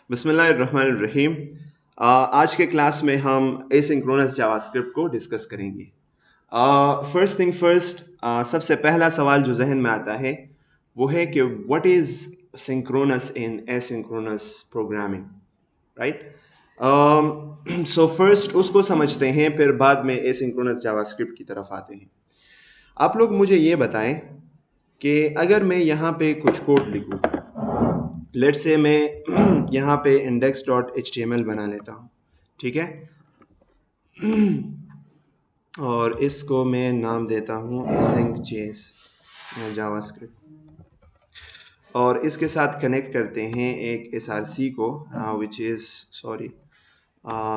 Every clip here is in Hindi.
बिस्मिल्लाहिर्रहमानिर्रहीम। आज के क्लास में हम एसिंक्रोनस जावास्क्रिप्ट को डिस्कस करेंगे। फर्स्ट थिंग फर्स्ट, सबसे पहला सवाल जो जहन में आता है वो है कि what is synchronous in asynchronous programming, right? So first उसको समझते हैं, फिर बाद में एसिंक्रोनस जावास्क्रिप्ट की तरफ आते हैं। आप लोग मुझे ये बताएं कि अगर मैं यहाँ पे कुछ कोड लिखूँ, लेट्स से मैं यहाँ पे index.html बना लेता हूँ, ठीक है, और इसको मैं नाम देता हूँ async.js या जावास्क्रिप्ट, और इसके साथ कनेक्ट करते हैं एक src को विच इज़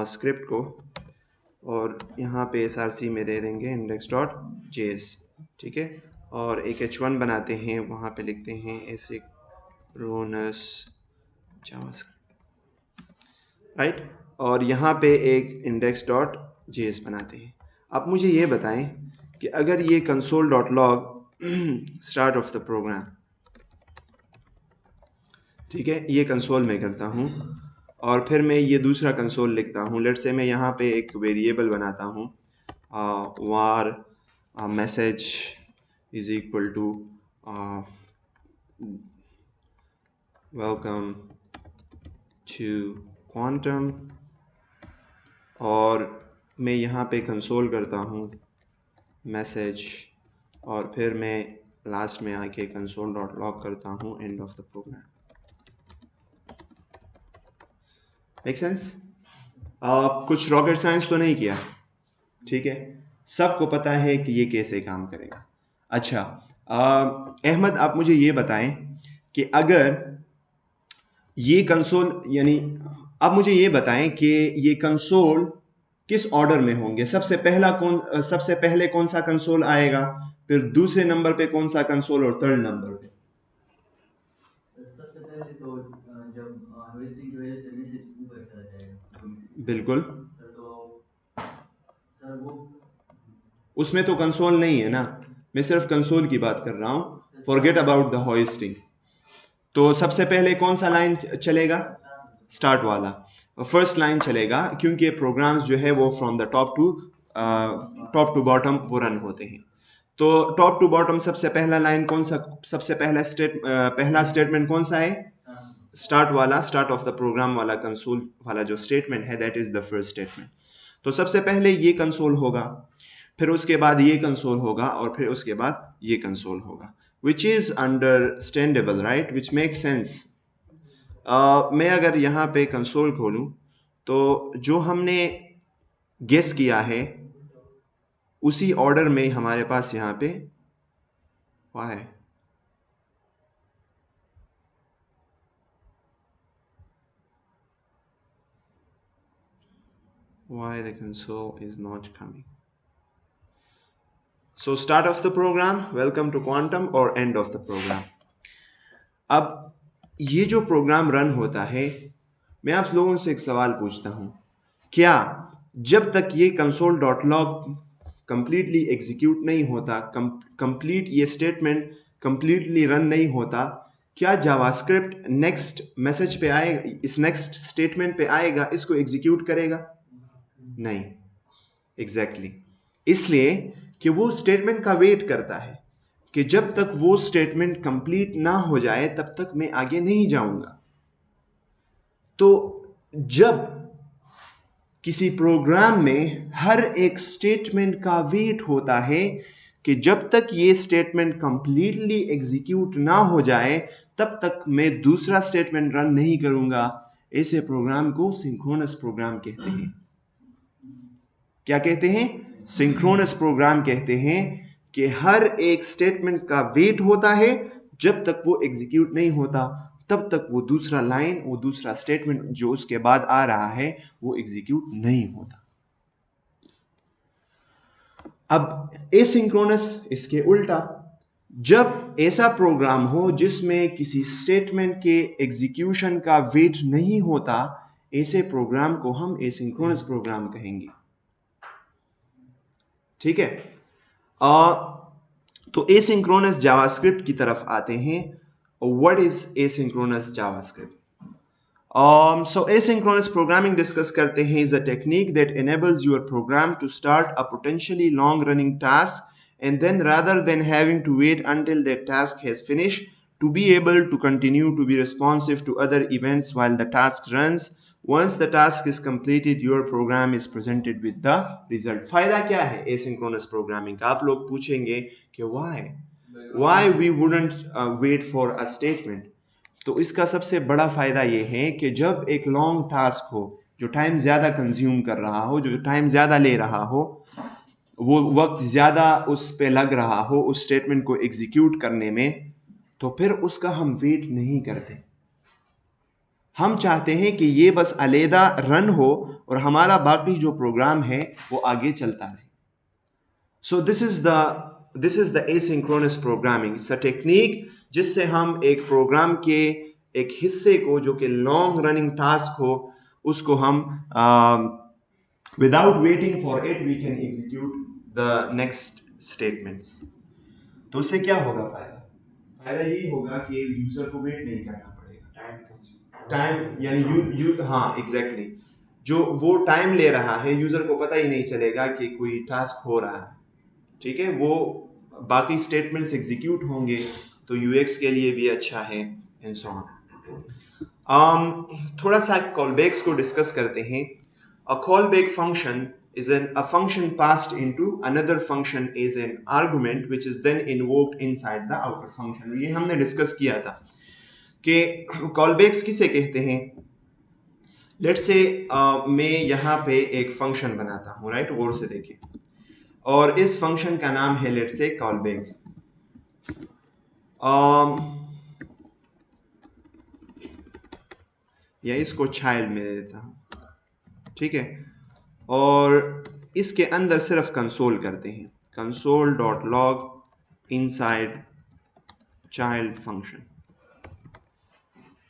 स्क्रिप्ट को, और यहाँ पे src में दे देंगे index.js, ठीक है, और एक h1 बनाते हैं, वहाँ पे लिखते हैं asynchronous जावास्क्रिप्ट, राइट, और यहाँ पे एक index.js बनाते हैं। आप मुझे ये बताएं कि अगर ये console.log start of the programme, ठीक है, ये कंसोल में करता हूँ, और फिर मैं ये दूसरा कंसोल लिखता हूँ। लेट्स से मैं यहाँ पे एक वेरिएबल बनाता हूँ var message is equal to welcome to quantum, और मैं यहाँ पे कंसोल करता हूँ मैसेज, और फिर मैं लास्ट में आके console.log करता हूँ end of the program. Make sense? कुछ रॉकेट साइंस तो नहीं किया, ठीक है, सबको पता है कि ये कैसे काम करेगा। अच्छा, अहमद आप मुझे ये बताएं कि अगर ये कंसोल, यानी आप मुझे ये बताएं कि ये कंसोल किस ऑर्डर में होंगे। सबसे पहले कौन सा कंसोल आएगा, फिर दूसरे नंबर पे कौन सा कंसोल, और थर्ड नंबर पे? सबसे पहले तो जब हार्वेस्टिंग की वजह से मैसेज ऊपर चला जाएगा, बिल्कुल सर, तो सर वो उसमें तो कंसोल नहीं है ना, मैं सिर्फ कंसोल की बात कर रहा हूँ, फॉरगेट अबाउट द होइस्टिंग। तो सबसे पहले कौन सा लाइन चलेगा? स्टार्ट वाला, फर्स्ट लाइन चलेगा, क्योंकि प्रोग्राम्स जो है वो from the top to bottom वो रन होते हैं। तो टॉप टू बॉटम सबसे पहला लाइन कौन सा, सबसे पहला स्टेटमेंट कौन सा है? स्टार्ट वाला, स्टार्ट ऑफ द प्रोग्राम वाला, कंसोल वाला जो स्टेटमेंट है, that is the first statement. तो सबसे पहले ये कंसोल होगा, फिर उसके बाद ये कंसोल होगा, और फिर उसके बाद ये कंसोल होगा, which is understandable, right, which make sense. मैं अगर यहाँ पे कंसोल खोलूँ तो जो हमने गेस किया है उसी ऑर्डर में हमारे पास यहाँ पे है। Why the console is not coming? So start of the program, welcome to quantum, और end of the program। अब ये जो प्रोग्राम रन होता है, मैं आप लोगों से एक सवाल पूछता हूँ, क्या जब तक ये console.log कंप्लीटली एग्जीक्यूट नहीं होता, कंप्लीट ये स्टेटमेंट कंप्लीटली रन नहीं होता, क्या जावास्क्रिप्ट नेक्स्ट मैसेज पे आएगा, इस नेक्स्ट स्टेटमेंट पे आएगा, इसको एग्जीक्यूट करेगा? नहीं, एग्जैक्टली इसलिए कि वो स्टेटमेंट का वेट करता है कि जब तक वो स्टेटमेंट कंप्लीट ना हो जाए तब तक मैं आगे नहीं जाऊंगा। तो जब किसी प्रोग्राम में हर एक स्टेटमेंट का वेट होता है कि जब तक ये स्टेटमेंट कंप्लीटली एग्जीक्यूट ना हो जाए तब तक मैं दूसरा स्टेटमेंट रन नहीं करूंगा, ऐसे प्रोग्राम को सिंक्रोनस प्रोग्राम कहते हैं। क्या कहते हैं? सिंक्रोनस प्रोग्राम कहते हैं कि हर एक स्टेटमेंट का वेट होता है, जब तक वो एग्जीक्यूट नहीं होता तब तक वो दूसरा लाइन, वो दूसरा स्टेटमेंट जो उसके बाद आ रहा है वो एग्जीक्यूट नहीं होता। अब एसिंक्रोनस इसके उल्टा, जब ऐसा प्रोग्राम हो जिसमें किसी स्टेटमेंट के एग्जीक्यूशन का वेट नहीं होता, ऐसे प्रोग्राम को हम एसिंक्रोनस प्रोग्राम कहेंगे, ठीक है। तो एसिंक्रोनस जावास्क्रिप्ट की तरफ आते हैं। What is asynchronous JavaScript? So asynchronous programming discuss करते हैं is a technique that enables your program to start a potentially long running task and then rather than having to wait until that task has finished to be able to continue to be responsive to other events while the task runs. Once the task is completed, your program is presented with the result. फायदा क्या है asynchronous programming का? आप लोग पूछेंगे कि why we wouldn't wait for a statement. तो इसका सबसे बड़ा फायदा ये है कि जब एक लॉन्ग टास्क हो, जो टाइम ज़्यादा कंज्यूम कर रहा हो, जो टाइम ज़्यादा ले रहा हो, वो वक्त ज़्यादा उस पे लग रहा हो उस स्टेटमेंट को एग्जीक्यूट करने में, तो फिर उसका हम वेट नहीं करते। हम चाहते हैं कि ये बस अलहदा रन हो और हमारा बाकी जो प्रोग्राम है वो आगे चलता रहे। So this is the asynchronous programming. It's a technique जिससे हम एक प्रोग्राम के एक हिस्से को जो कि लॉन्ग रनिंग टास्क हो उसको हम without waiting for it we can execute the next statements. तो उससे क्या होगा फायदा? फायदा ये होगा कि यूजर को वेट नहीं करना पड़ेगा। टाइम यानी हाँ एग्जैक्टली जो वो टाइम ले रहा है यूजर को पता ही नहीं चलेगा कि कोई टास्क हो रहा है। ठीक है, वो बाकी स्टेटमेंट्स एग्जीक्यूट होंगे तो यूएक्स के लिए भी अच्छा है एंड सो ऑन। थोड़ा सा कॉलबैक्स को डिस्कस करते हैं। Uh callback function is a function passed into another function as an argument which is then invoked inside the outer function. ये हमने डिस्कस किया था कि कॉलबैक्स किसे कहते हैं। लेट्स से मैं यहाँ पे एक फंक्शन बनाता हूँ, राइट, गौर से देखिए, और इस फंक्शन का नाम है लेट्स से कॉलबैक। या इसको चाइल्ड में देता हूँ, ठीक है, और इसके अंदर सिर्फ कंसोल करते हैं, console dot log inside child function,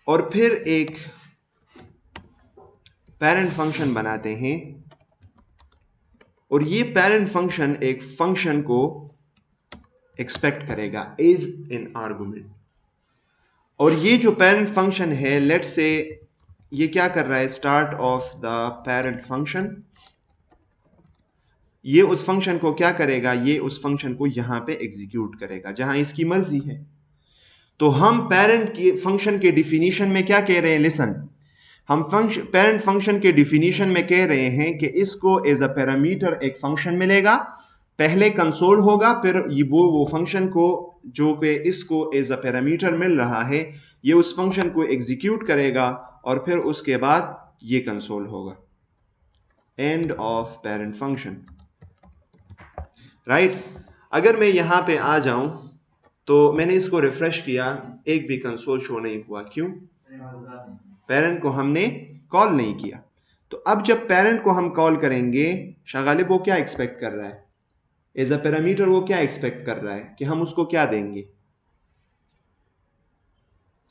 और फिर एक पेरेंट फंक्शन बनाते हैं, और ये पेरेंट फंक्शन एक फंक्शन को एक्सपेक्ट करेगा एज एन आर्गुमेंट। और ये जो पेरेंट फंक्शन है, लेट्स से ये क्या कर रहा है, start of the parent function, ये उस फंक्शन को क्या करेगा, ये उस फंक्शन को यहां पे एग्जीक्यूट करेगा जहां इसकी मर्जी है। तो हम पेरेंट की फंक्शन के डिफिनीशन में क्या कह रहे हैं, लिसन, हम पेरेंट फंक्शन के डिफिनीशन में कह रहे हैं कि इसको एज अ पैरामीटर एक फंक्शन मिलेगा, पहले कंसोल होगा, फिर वो फंक्शन को जो कि इसको एज अ पैरामीटर मिल रहा है ये उस फंक्शन को एग्जीक्यूट करेगा और फिर उसके बाद ये कंसोल होगा। And of parent function, right. अगर मैं यहां पे आ जाऊं तो मैंने इसको रिफ्रेश किया, एक भी कंसोल शो नहीं हुआ, क्यों? पेरेंट को हमने कॉल नहीं किया। तो अब जब पेरेंट को हम कॉल करेंगे, शागालिब वो क्या एक्सपेक्ट कर रहा है, एज अ पैरामीटर वो क्या एक्सपेक्ट कर रहा है कि हम उसको क्या देंगे,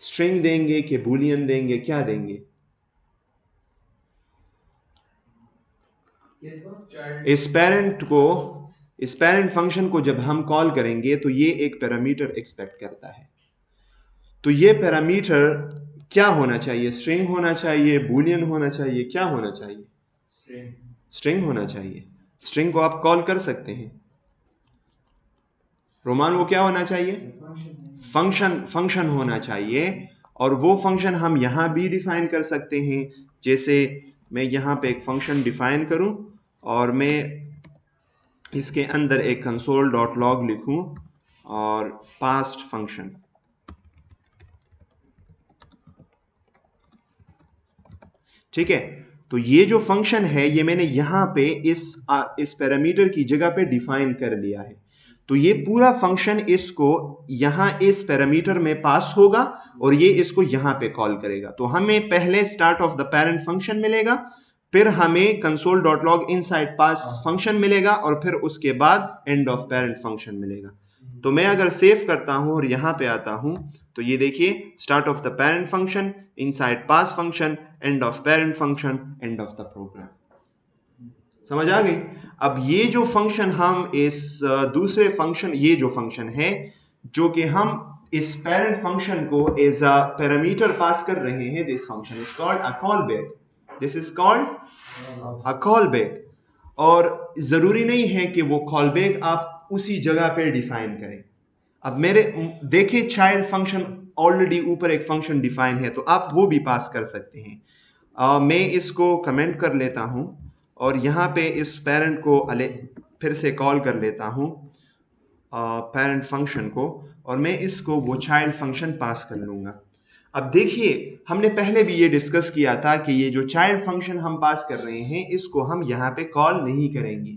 स्ट्रिंग देंगे कि बूलियन देंगे, क्या देंगे? इस पेरेंट फंक्शन को जब हम कॉल करेंगे तो ये एक पैरामीटर एक्सपेक्ट करता है। तो ये पैरामीटर क्या होना चाहिए, स्ट्रिंग होना चाहिए, बूलियन होना चाहिए, क्या होना चाहिए? स्ट्रिंग होना चाहिए। स्ट्रिंग को आप कॉल कर सकते हैं, रोमान वो क्या होना चाहिए, फंक्शन होना चाहिए। और वो फंक्शन हम यहां भी डिफाइन कर सकते हैं, जैसे मैं यहां पे एक फंक्शन डिफाइन करूं और मैं इसके अंदर एक कंसोल डॉट लॉग लिखूं और पास्ट फंक्शन, ठीक है। तो ये जो फंक्शन है ये मैंने यहां पे इस पैरामीटर की जगह पे डिफाइन कर लिया है। तो ये पूरा फंक्शन इसको यहां इस पैरामीटर में पास होगा और ये इसको यहां पे कॉल करेगा। तो हमें पहले start of the parent function मिलेगा, फिर हमें console dot log inside pass function मिलेगा और फिर उसके बाद एंड ऑफ पेरेंट फंक्शन मिलेगा। तो मैं अगर सेव करता हूं और यहां पे आता हूं तो ये देखिए, start of the parent function, inside pass function, end of parent function, end of the program. समझ आ गई? अब ये जो फंक्शन हम इस दूसरे फंक्शन, ये जो फंक्शन है जो कि हम इस पेरेंट फंक्शन को एज अ पैरामीटर पास कर रहे हैं, this function is called a call back, this is called a call back. और जरूरी नहीं है कि वो कॉल बैक आप उसी जगह पे डिफाइन करें। अब मेरे देखिए चाइल्ड फंक्शन ऑलरेडी ऊपर एक फंक्शन डिफाइन है, तो आप वो भी पास कर सकते हैं। मैं इसको कमेंट कर लेता हूं और यहाँ पे इस पेरेंट को फिर से कॉल कर लेता हूं पेरेंट फंक्शन को, और मैं इसको वो चाइल्ड फंक्शन पास कर लूंगा। अब देखिए हमने पहले भी ये डिस्कस किया था कि ये जो चाइल्ड फंक्शन हम पास कर रहे हैं इसको हम यहाँ पे कॉल नहीं करेंगे,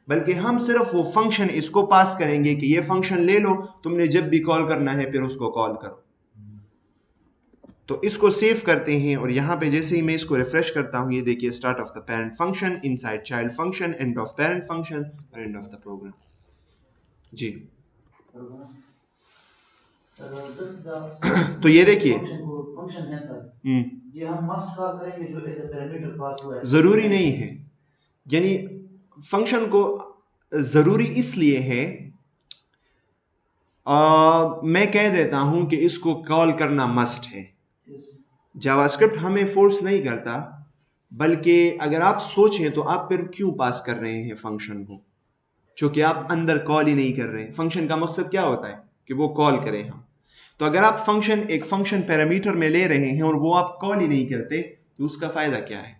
बल्कि हम सिर्फ वो फंक्शन इसको पास करेंगे कि ये फंक्शन ले लो, तुमने जब भी कॉल करना है फिर उसको कॉल करो। तो इसको सेव करते हैं और यहाँ पे जैसे ही मैं इसको रिफ्रेश करता हूँ, ये देखिए start of the parent function, inside child function, end of parent function और एंड ऑफ द प्रोग्राम। जी तो ये देखिए फंक्शन है सर, ये हम मस्ट कॉल करेंगे जो एज अ पैरामीटर पास हुआ है, जरूरी नहीं है। यानी फंक्शन को जरूरी इसलिए है, मैं कह देता हूं कि इसको कॉल करना मस्ट है। जावास्क्रिप्ट हमें फोर्स नहीं करता, बल्कि अगर आप सोचें तो आप फिर क्यों पास कर रहे हैं फंक्शन को, क्योंकि आप अंदर कॉल ही नहीं कर रहे हैं। फंक्शन का मकसद क्या होता है कि वो कॉल करें हम। तो अगर आप एक फंक्शन पैरामीटर में ले रहे हैं और वो आप कॉल ही नहीं करते तो उसका फायदा क्या है?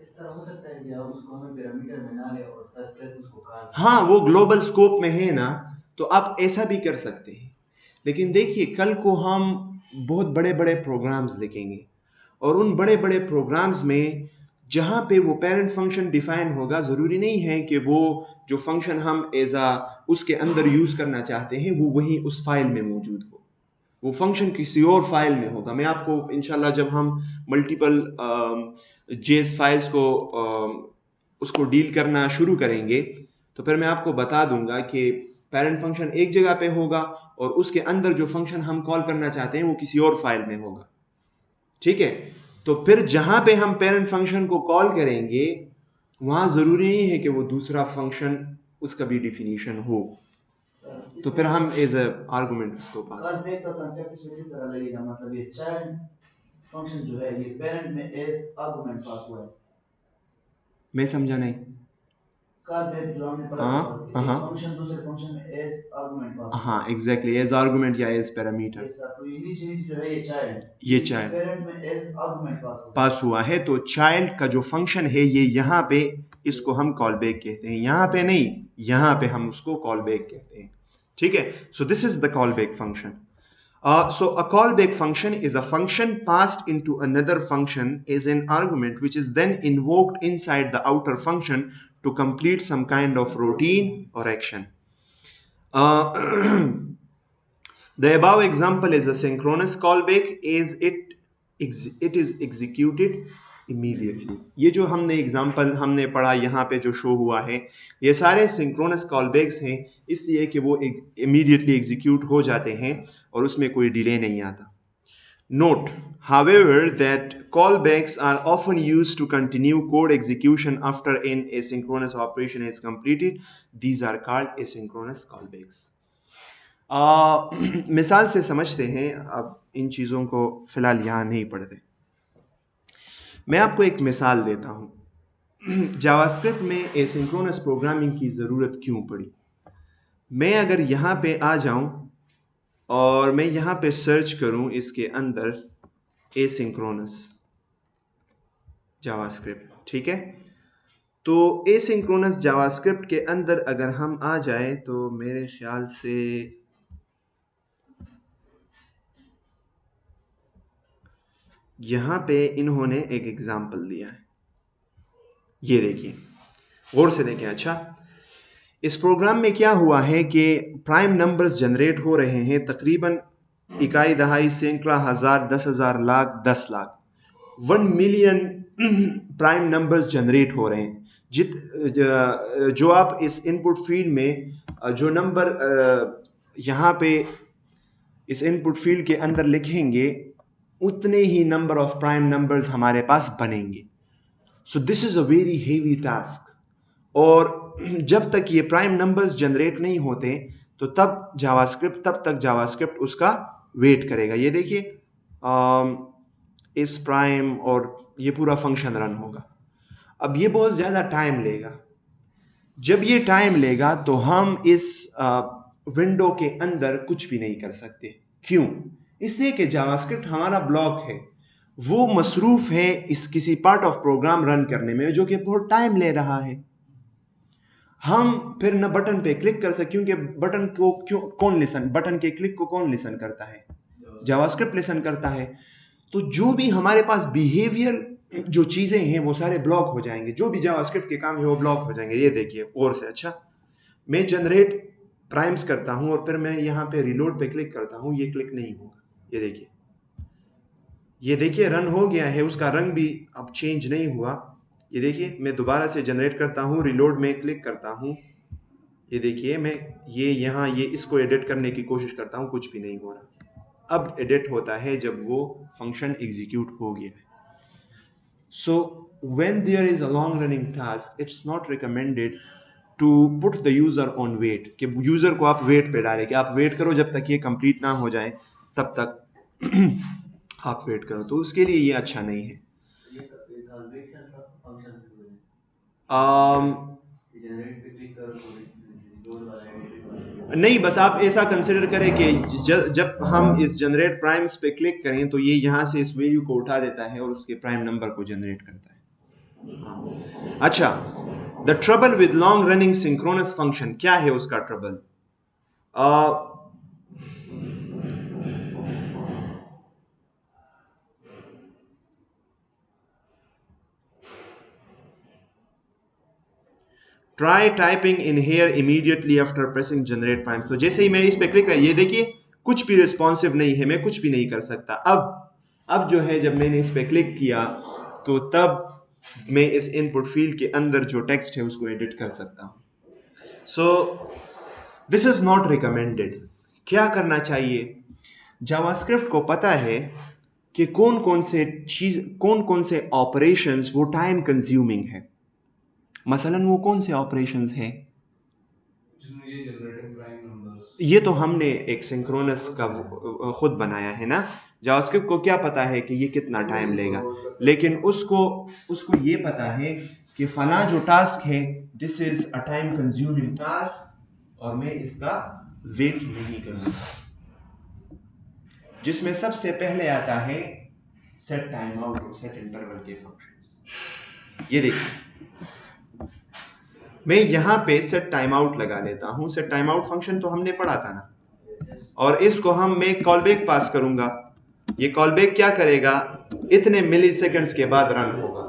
इस तरह हो सकता है कि आप उसको हमें पैरामीटर में ना ले और सर फिर उसको कॉल। हाँ, वो ग्लोबल स्कोप में है ना, तो आप ऐसा भी कर सकते हैं। लेकिन देखिए कल को हम बहुत बड़े बड़े प्रोग्राम्स लिखेंगे और उन बड़े बड़े प्रोग्राम्स में जहाँ पे वो पेरेंट फंक्शन डिफाइन होगा, ज़रूरी नहीं है कि वो जो फंक्शन हम उसके अंदर यूज़ करना चाहते हैं वो वहीं उस फाइल में मौजूद हो। वो फंक्शन किसी और फाइल में होगा। मैं आपको इंशाल्लाह जब हम मल्टीपल जेएस फाइल्स को उसको डील करना शुरू करेंगे तो फिर मैं आपको बता दूंगा कि पेरेंट फंक्शन एक जगह पे होगा और उसके अंदर जो फंक्शन हम कॉल करना चाहते हैं वो किसी और फाइल में होगा। ठीक है, तो फिर जहां पे हम पेरेंट फंक्शन को कॉल करेंगे वहां जरूरी नहीं है कि वो दूसरा फंक्शन उसका भी डिफिनीशन हो, तो फिर हम एज ए आर्गुमेंट उसको पास कॉल बैक का कांसेप्ट इसमें किस तरह लगेगा, मतलब ये चाइल्ड फंक्शन जो है ये पेरेंट में एज आर्गुमेंट पास हुआ है। मैं समझा नहीं। कॉल बैक जो हमने पढ़ा था, एक फंक्शन दूसरे फंक्शन में एज आर्गुमेंट पास हुआ है। हाँ एग्जैक्टली, एज आर्गुमेंट या एज पैरामीटर। तो ये नीचे जो है ये चाइल्ड, ये चाइल्ड पेरेंट में एज आर्गुमेंट पास हुआ है, तो चाइल्ड का जो फंक्शन है ये यहाँ पे इसको हम कॉल बैक कहते हैं, यहाँ पे नहीं, यहाँ पे हम उसको कॉल बैक कहते हैं। ठीक है, so this is the call back function. So a callback function is a function passed into another function as an argument which is then invoked inside the outer function to complete some kind of routine or action. The above example is a synchronous callback as it is executed immediately. ये जो हमने एग्जाम्पल हमने पढ़ा यहाँ पे जो शो हुआ है ये सारे सिंक्रोनस कॉलबैक्स हैं, इसलिए कि वो इमीडिएटली एग्जीक्यूट हो जाते हैं और उसमें कोई डिले नहीं आता. Note, however, that callbacks are often used to continue code execution after an asynchronous operation is completed. These are called asynchronous callbacks. मिसाल से समझते हैं, अब इन चीज़ों को फिलहाल यहाँ नहीं पढ़ते. मैं आपको एक मिसाल देता हूँ जावास्क्रिप्ट में एसिंक्रोनस प्रोग्रामिंग की ज़रूरत क्यों पड़ी. मैं अगर यहाँ पे आ जाऊँ और मैं यहाँ पे सर्च करूँ इसके अंदर एसिंक्रोनस जावास्क्रिप्ट, ठीक है, तो एसिंक्रोनस जावास्क्रिप्ट के अंदर अगर हम आ जाए तो मेरे ख्याल से यहाँ पे इन्होंने एक एग्जाम्पल दिया है, ये देखिए, गौर से देखें. अच्छा, इस प्रोग्राम में क्या हुआ है कि प्राइम नंबर्स जनरेट हो रहे हैं, तकरीबन इकाई दहाई सैकड़ा हज़ार 10,000 lakh 10 lakh 1 million prime numbers generate हो रहे हैं. जो आप इस इनपुट फील्ड में जो नंबर यहाँ पे इस इनपुट फील्ड के अंदर लिखेंगे उतने ही नंबर ऑफ प्राइम नंबर्स हमारे पास बनेंगे. So this is a very heavy task, और जब तक ये प्राइम नंबर्स जनरेट नहीं होते तो तब जावास्क्रिप्ट तब तक जावास्क्रिप्ट उसका वेट करेगा। ये देखिए इस प्राइम और ये पूरा फंक्शन रन होगा। अब ये बहुत ज़्यादा टाइम लेगा। जब ये टाइम लेगा तो हम इस विंडो के अंदर कुछ भी नहीं कर सकते। क्यों? इसलिए कि जावास्क्रिप्ट हमारा ब्लॉक है, वो मसरूफ है इस किसी पार्ट ऑफ प्रोग्राम रन करने में जो कि बहुत टाइम ले रहा है। हम फिर न बटन पे क्लिक कर सकते, क्योंकि बटन को बटन के क्लिक को कौन लिसन करता है? जावास्क्रिप्ट लिसन करता है। तो जो भी हमारे पास बिहेवियर जो चीजें हैं वो सारे ब्लॉक हो जाएंगे, जो भी जावास्क्रिप्ट के काम है वो ब्लॉक हो जाएंगे। ये देखिए और से अच्छा, मैं जनरेट प्राइम्स करता हूं और फिर मैं यहाँ पे रिलोड पे क्लिक करता हूं, ये क्लिक नहीं होगा। ये देखिए रन हो गया है, उसका रंग भी अब चेंज नहीं हुआ। ये देखिए मैं दोबारा से जनरेट करता हूँ, रिलोड में क्लिक करता हूँ, ये देखिए मैं यहाँ इसको एडिट करने की कोशिश करता हूँ, कुछ भी नहीं हो रहा। अब एडिट होता है जब वो फंक्शन एग्जीक्यूट हो गया है। So when there is a long running task, it's not recommended to put the user on wait, कि यूजर को आप वेट पे डालें कि आप वेट करो जब तक ये कंप्लीट ना हो जाए तब तक आप वेट करो, तो उसके लिए ये अच्छा नहीं है। नहीं, बस आप ऐसा कंसिडर करें कि जब हम इस जनरेट प्राइम्स पे क्लिक करें तो ये यहाँ से इस वैल्यू को उठा देता है और उसके प्राइम नंबर को जनरेट करता है। हाँ। अच्छा, the trouble with long running synchronous function, क्या है उसका trouble? Try typing in here immediately after pressing generate primes. तो जैसे ही मैं इस पे क्लिक किया, ये देखिए कुछ भी रिस्पॉन्सिव नहीं है, मैं कुछ भी नहीं कर सकता। अब जो है जब मैंने इस पे क्लिक किया तो तब मैं इस इनपुट फील्ड के अंदर जो टेक्स्ट है उसको एडिट कर सकता हूं। So this is not recommended. क्या करना चाहिए? जावास्क्रिप्ट को पता है कि कौन कौन से ऑपरेशंस वो टाइम कंज्यूमिंग है। मसलन वो कौन से ऑपरेशंस हैं? ये तो हमने एक सिंक्रोनस का खुद बनाया है ना। जावास्क्रिप्ट को क्या पता है कि ये कितना टाइम लेगा, लेकिन उसको ये पता है कि फला जो टास्क है this is a time consuming task और मैं इसका वेट नहीं करूंगा। जिसमें सबसे पहले आता है सेट टाइम आउट और सेट इंटरवल के फंक्शन। ये देखिए मैं यहाँ पे सेट टाइम आउट लगा लेता हूँ। सेट टाइम आउट फंक्शन तो हमने पढ़ा था ना, और इसको मैं कॉल बैक पास करूंगा। ये कॉल बैक क्या करेगा? इतने मिली सेकेंड्स के बाद रन होगा।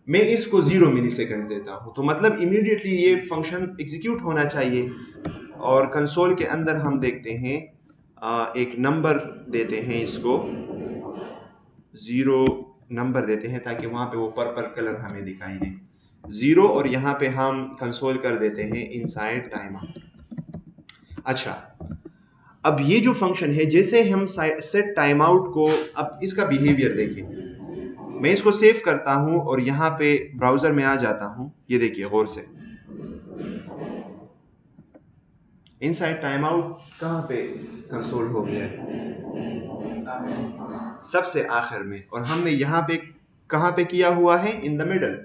मैं इसको 0 मिली सेकेंड्स देता हूँ, तो मतलब इमीडिएटली ये फंक्शन एग्जीक्यूट होना चाहिए। और कंसोल के अंदर हम देखते हैं एक नंबर देते हैं, इसको 0 नंबर देते हैं ताकि वहां पे वो पर्पल कलर हमें दिखाई दे, 0, और यहाँ पे हम कंसोल कर देते हैं इनसाइड टाइम आउट। अच्छा, अब ये जो फंक्शन है, जैसे हम सेट टाइम आउट को, अब इसका बिहेवियर देखिए। मैं इसको सेव करता हूं और यहाँ पे ब्राउजर में आ जाता हूं। ये देखिए गौर से, इनसाइड टाइम आउट कहाँ पे कंसोल हो गया है? सबसे आखिर में। और हमने यहाँ पे कहाँ पे किया हुआ है? In the middle.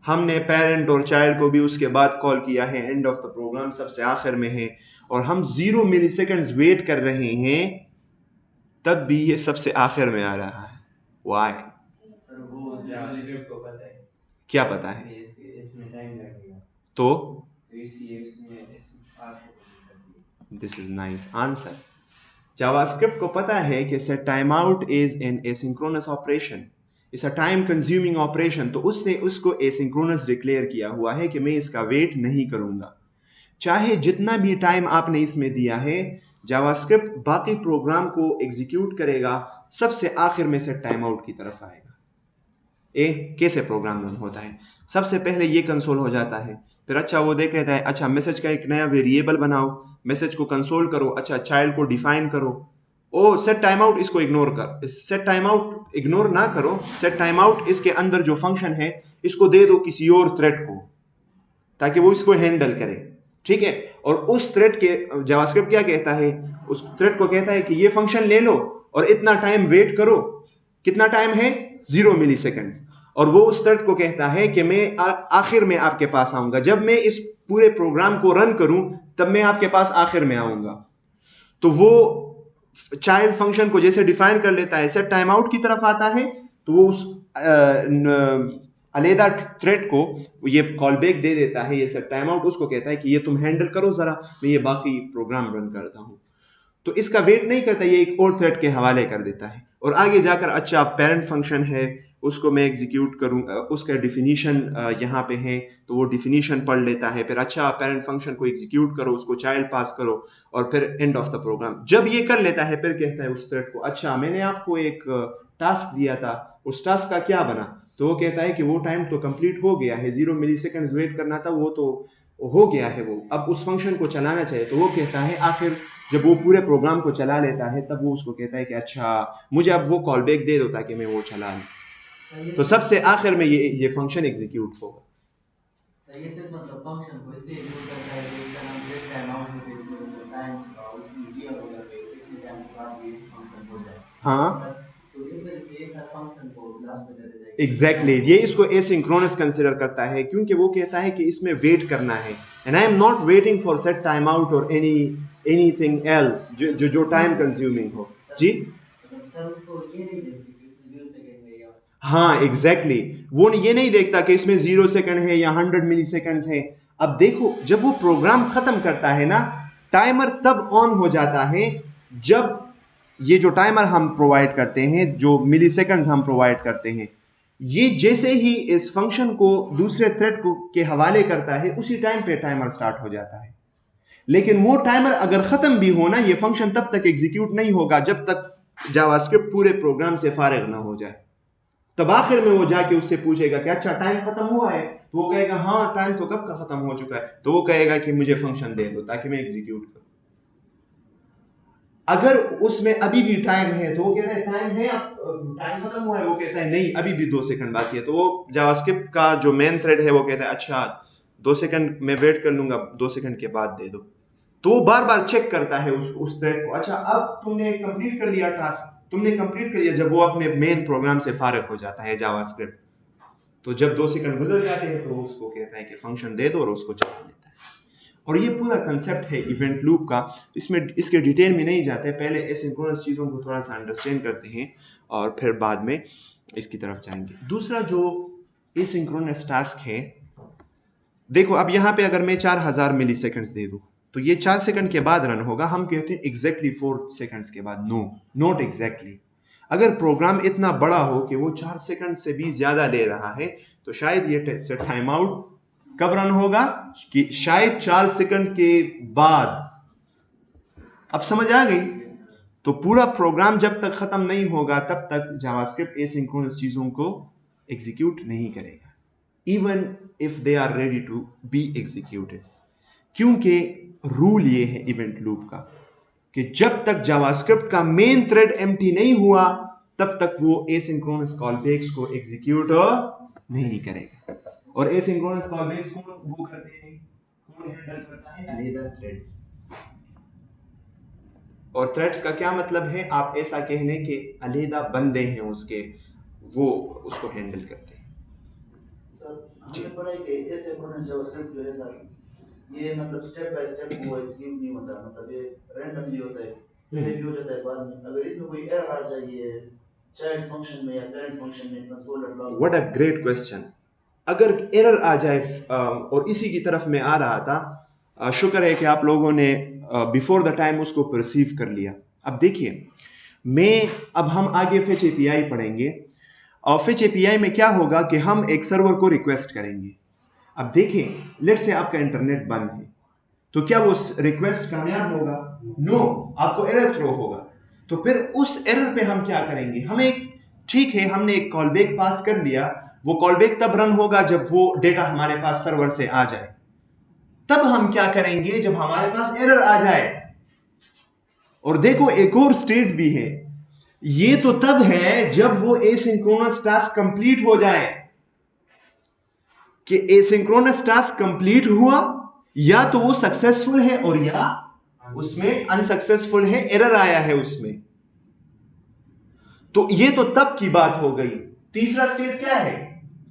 हमने पेरेंट और चाइल्ड को भी उसके बाद कॉल किया है, एंड ऑफ द प्रोग्राम सबसे आखिर में है, और हम 0 मिली सेकेंड्स वेट कर रहे हैं, तब भी ये सबसे आखिर में आ रहा है। वाई? क्या पता है? तो this is nice answer. JavaScript को पता है कि set time out is an asynchronous operation, it's a time consuming operation, तो उसने उसको एसिंक्रोनस डिक्लेयर किया हुआ है कि मैं इसका वेट नहीं करूंगा। चाहे जितना भी टाइम आपने इसमें दिया है, जावास्क्रिप्ट बाकी प्रोग्राम को एग्जीक्यूट करेगा, सबसे आखिर में से टाइम आउट की तरफ आएगा। कैसे प्रोग्राम रन होता है? सबसे पहले ये कंसोल हो जाता है, फिर अच्छा वो देख लेता है, अच्छा मैसेज का एक नया वेरिएबल बनाओ, मैसेज को कंसोल करो, अच्छा चाइल्ड को डिफाइन करो। ओ सेट टाइम आउट, इसको इग्नोर कर, सेट टाइम आउट इग्नोर ना करो, सेट टाइम आउट इसके अंदर जो फंक्शन है इसको दे दो किसी और थ्रेड को ताकि वो इसको हैंडल करे, ठीक है। और उस थ्रेड के जावास्क्रिप्ट क्या कहता है, उस थ्रेड को कहता है कि ये फंक्शन ले लो और इतना टाइम वेट करो। कितना टाइम है? 0 मिली सेकेंड्स। और वो उस थ्रेड को कहता है कि मैं आखिर में आपके पास आऊंगा, जब मैं इस पूरे प्रोग्राम को रन करूं तब मैं आपके पास आखिर में आऊंगा। तो वो चाइल्ड फंक्शन को जैसे डिफाइन कर लेता है, सेट टाइम आउट की तरफ आता है, तो वो उस अलहदा थ्रेड को ये कॉल बैक दे देता है, ये सेट टाइम आउट उसको कहता है कि ये तुम हैंडल करो जरा, मैं ये बाकी प्रोग्राम रन करता हूं। तो इसका वेट नहीं करता, ये एक और थ्रेड के हवाले कर देता है। और आगे जाकर अच्छा पेरेंट फंक्शन है, उसको मैं एग्जीक्यूट करूँ, उसका डिफिनीशन यहाँ पे है, तो वो डिफिनीशन पढ़ लेता है। फिर अच्छा पेरेंट फंक्शन को एग्जीक्यूट करो, उसको चाइल्ड पास करो, और फिर एंड ऑफ द प्रोग्राम। जब ये कर लेता है फिर कहता है उस थ्रेड को, अच्छा मैंने आपको एक टास्क दिया था, उस टास्क का क्या बना? तो वो कहता है कि वो टाइम तो कंप्लीट हो गया है, 0 मिली सेकेंड वेट करना था, वो तो हो गया है, वो अब उस फंक्शन को चलाना चाहिए। तो वो कहता है आखिर जब वो पूरे प्रोग्राम को चला लेता है तब वो उसको कहता है कि अच्छा मुझे अब वो कॉल बैक दे दो ताकि मैं वो चला लूँ। तो सबसे आखिर में ये फंक्शन एग्जीक्यूट होगा। ये सिर्फ मतलब फंक्शन को इसलिए यूज करता है कि इसका नाम सेट टाइम आउट है, इसमें मतलब टाइम उसमें दिया होगा कि इतने टाइम के बाद ये फंक्शन हो जाए। हाँ तो इस वजह से ये सारा फंक्शन को लास्ट में कर देता है। एग्जैक्टली ये इसको एसिंक्रोनस कंसिडर करता है, क्योंकि वो कहता है कि इसमें वेट करना है, and I am not waiting for set time out और एनीथिंग एल्स जो टाइम कंज्यूमिंग हो। जी सर उसको ये नहीं देखते कि 0 सेकंड में या हाँ एग्जैक्टली वो ये नहीं देखता कि इसमें 0 सेकंड है या 100 मिली सेकेंड है। अब देखो जब वो प्रोग्राम खत्म करता है ना, टाइमर तब ऑन हो जाता है जब ये जो टाइमर हम प्रोवाइड करते हैं, जो मिली सेकेंड्स हम प्रोवाइड करते हैं, ये जैसे ही इस फंक्शन को दूसरे थ्रेड को के हवाले करता है उसी टाइम पे टाइमर स्टार्ट हो जाता है। लेकिन वो टाइमर अगर खत्म भी हो ना, ये फंक्शन तब तक एग्जीक्यूट नहीं होगा जब तक जावास्क्रिप्ट पूरे प्रोग्राम से फारिग ना हो जाए। तब आखिर में वो जाके उससे पूछेगा कि अच्छा टाइम खत्म हुआ है, तो वो कहेगा हाँ टाइम तो कब का खत्म हो चुका है, तो वो कहेगा कि मुझे फंक्शन दे दो ताकि मैं एग्जीक्यूट करूं। अगर उसमें अभी भी टाइम है तो वो कहता है टाइम है, अब टाइम खत्म हुआ है, वो कहता है नहीं अभी भी 2 सेकंड बाकी है, तो वो जावास्क्रिप्ट का जो मेन थ्रेड है वो कहता है अच्छा 2 सेकंड में वेट कर लूंगा, 2 सेकंड के बाद दे दो। तो वो बार बार चेक करता है उस थ्रेड को, अच्छा अब तुमने कंप्लीट कर लिया टास्क, तुमने कंप्लीट कर लिया, जब वो अपने मेन प्रोग्राम से फारिग हो जाता है जावास्क्रिप्ट। तो जब 2 सेकंड गुजर जाते हैं तो उसको कहता है कि फंक्शन दे दो और उसको चला लेता है। और ये पूरा कंसेप्ट है इवेंट लूप का, इसमें इसके डिटेल में नहीं जाते, पहले एसिंक्रोनस चीज़ों को थोड़ा सा अंडरस्टैंड करते हैं और फिर बाद में इसकी तरफ जाएंगे। दूसरा जो एसिंक्रोनस टास्क है, देखो अब यहाँ पे अगर मैं 4000 मिली सेकेंड्स दे दूँ तो ये 4 सेकंड के बाद रन होगा, हम कहते हैं एग्जैक्टली 4 सेकंड्स के बाद। No, not exactly. अगर प्रोग्राम इतना बड़ा हो कि वो 4 सेकंड से भी ज्यादा ले रहा है तो शायद ये टाइम आउट कब रन होगा, कि शायद 4 सेकंड के बाद। अब समझ आ गई? तो पूरा प्रोग्राम जब तक खत्म नहीं होगा तब तक जावास्क्रिप्ट एसिंक्रोनस चीजों को एग्जीक्यूट नहीं करेगा, even if they are ready to be executed. क्योंकि रूल ये है इवेंट लूप का कि जब तक जावास्क्रिप्ट का मेन थ्रेड एम्प्टी नहीं हुआ तब तक वो एसिंक्रोनस कॉलबैक्स को एग्जीक्यूट नहीं करेगा। और एसिंक्रोनस कॉलबैक्स कौन वो करते हैं, कौन हैंडल करता है? अलहदा थ्रेड्स। और थ्रेड्स का क्या मतलब है, आप ऐसा कह लें कि अलहदा बंदे हैं उसके, वो उसको हैंडल करते हैं। सर हमने पढ़ा है कि एसिंक्रोनस जावास्क्रिप्ट जो है सर, ये मतलब स्टेप बाय स्टेप वो एग्जीक्यूट नहीं होता, मतलब ये रैंडमली होता है, पहले भी हो जाता है बाद में। अगर इसमें कोई एरर आ जाए चाइल्ड फंक्शन में या पेरेंट फंक्शन में, console log. What a great question. अगर एरर आ जाए, और इसी की तरफ मैं आ रहा था, शुक्र है कि आप लोगों ने बिफोर द टाइम उसको परसीव कर लिया। अब देखिए अब हम आगे फेच एपीआई पढ़ेंगे, और फेच एपीआई में क्या होगा कि हम एक सर्वर को रिक्वेस्ट करेंगे। अब देखिए लेट्स से आपका इंटरनेट बंद है, तो क्या वो रिक्वेस्ट कामयाब होगा? नो, आपको एरर थ्रो होगा। तो फिर उस एरर पे हम क्या करेंगे, हमें ठीक है हमने एक कॉलबैक पास कर लिया, वो कॉलबैक तब रन होगा जब वो डेटा हमारे पास सर्वर से आ जाए। तब हम क्या करेंगे, जब हमारे पास एरर आ जाए। और देखो एक और स्टेट भी है, ये तो तब है जब वो एसिंक्रोनस टास्क कंप्लीट हो जाए, कि एसिंक्रोनस टास्क कंप्लीट हुआ या तो वो सक्सेसफुल है और या उसमें अनसक्सेसफुल है, एरर आया है उसमें। तो ये तो तब की बात हो गई। तीसरा स्टेट क्या है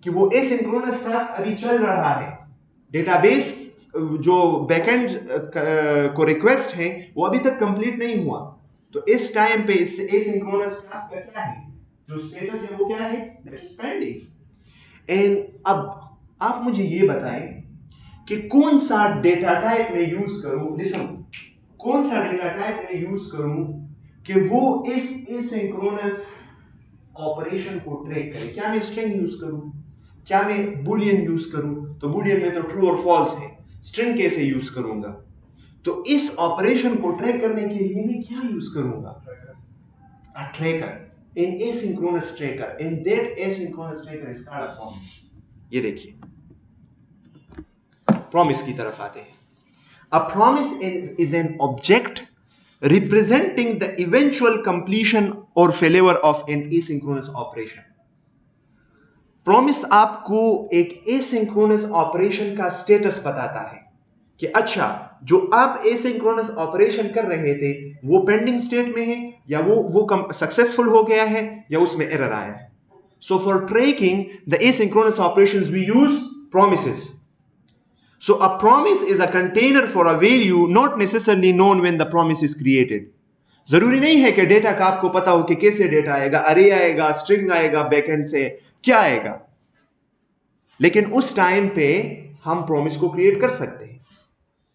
कि वो एसिंक्रोनस टास्क अभी चल रहा है, डेटाबेस जो बैकएंड को रिक्वेस्ट है वो अभी तक कंप्लीट नहीं हुआ। तो इस टाइम पे इस एसिंक्रोनस टास्क का क्या है, जो स्टेटस है वो क्या है, दैट इज पेंडिंग। एंड अब आप मुझे ये बताएं कि कौन सा डेटा टाइप में यूज करूं, लिसन, कौन सा डेटा टाइप में यूज करूं कि वो इस एसिंक्रोनस ऑपरेशन को ट्रैक करे। क्या मैं स्ट्रिंग यूज करूं, क्या मैं बुलियन यूज करूं? तो बुलियन में तो ट्रू और फॉल्स है, स्ट्रिंग कैसे यूज करूंगा? तो इस ऑपरेशन को ट्रैक करने के लिए मैं क्या यूज करूंगा? अ tracker, an asynchronous tracker, and that asynchronous tracker is called a promise। ये देखिए, प्रॉमिस की तरफ आते हैं। A promise is an object representing the eventual completion or failure of an asynchronous operation। Promise आपको एक एसिंक्रोनस ऑपरेशन का स्टेटस बताता है कि अच्छा, जो आप एसिंक्रोनस ऑपरेशन कर रहे थे वो पेंडिंग स्टेट में है, या वो सक्सेसफुल हो गया है, या उसमें एरर आया है। So for tracking the asynchronous operations we use promises। So a promise is a container for a value not necessarily known when the promise is created। जरूरी नहीं है कि डेटा का आपको पता हो कि कैसे डेटा आएगा, अरे आएगा, स्ट्रिंग आएगा, बैकएंड से क्या आएगा, लेकिन उस टाइम पे हम प्रॉमिस को क्रिएट कर सकते हैं।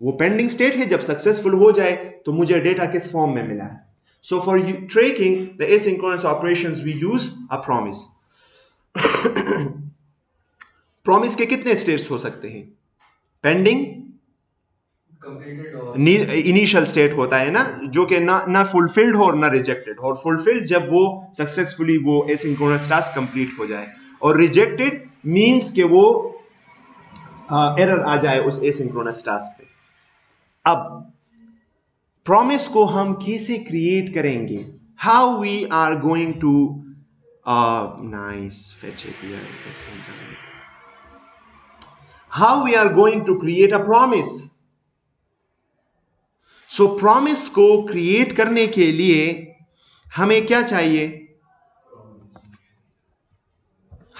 वो पेंडिंग स्टेट है, जब सक्सेसफुल हो जाए तो मुझे डेटा किस फॉर्म में मिला है। So for tracking the asynchronous operations we use a promise. Promise के कितने स्टेट्स हो सकते हैं? पेंडिंग, कंप्लीटेड और इनिशियल स्टेट होता है ना, जो कि ना फुलफिल्ड हो और ना रिजेक्टेड हो। और फुलफिल्ड जब वो सक्सेसफुली वो एसिंक्रोनस टास्क कंप्लीट हो जाए, और रिजेक्टेड मींस कि वो एरर आ जाए उस एसिंक्रोनस टास्क पे। अब प्रॉमिस को हम कैसे क्रिएट करेंगे? How we are going to nice fetch it, how we are going to create a promise? So promise को क्रिएट करने के लिए हमें क्या चाहिए?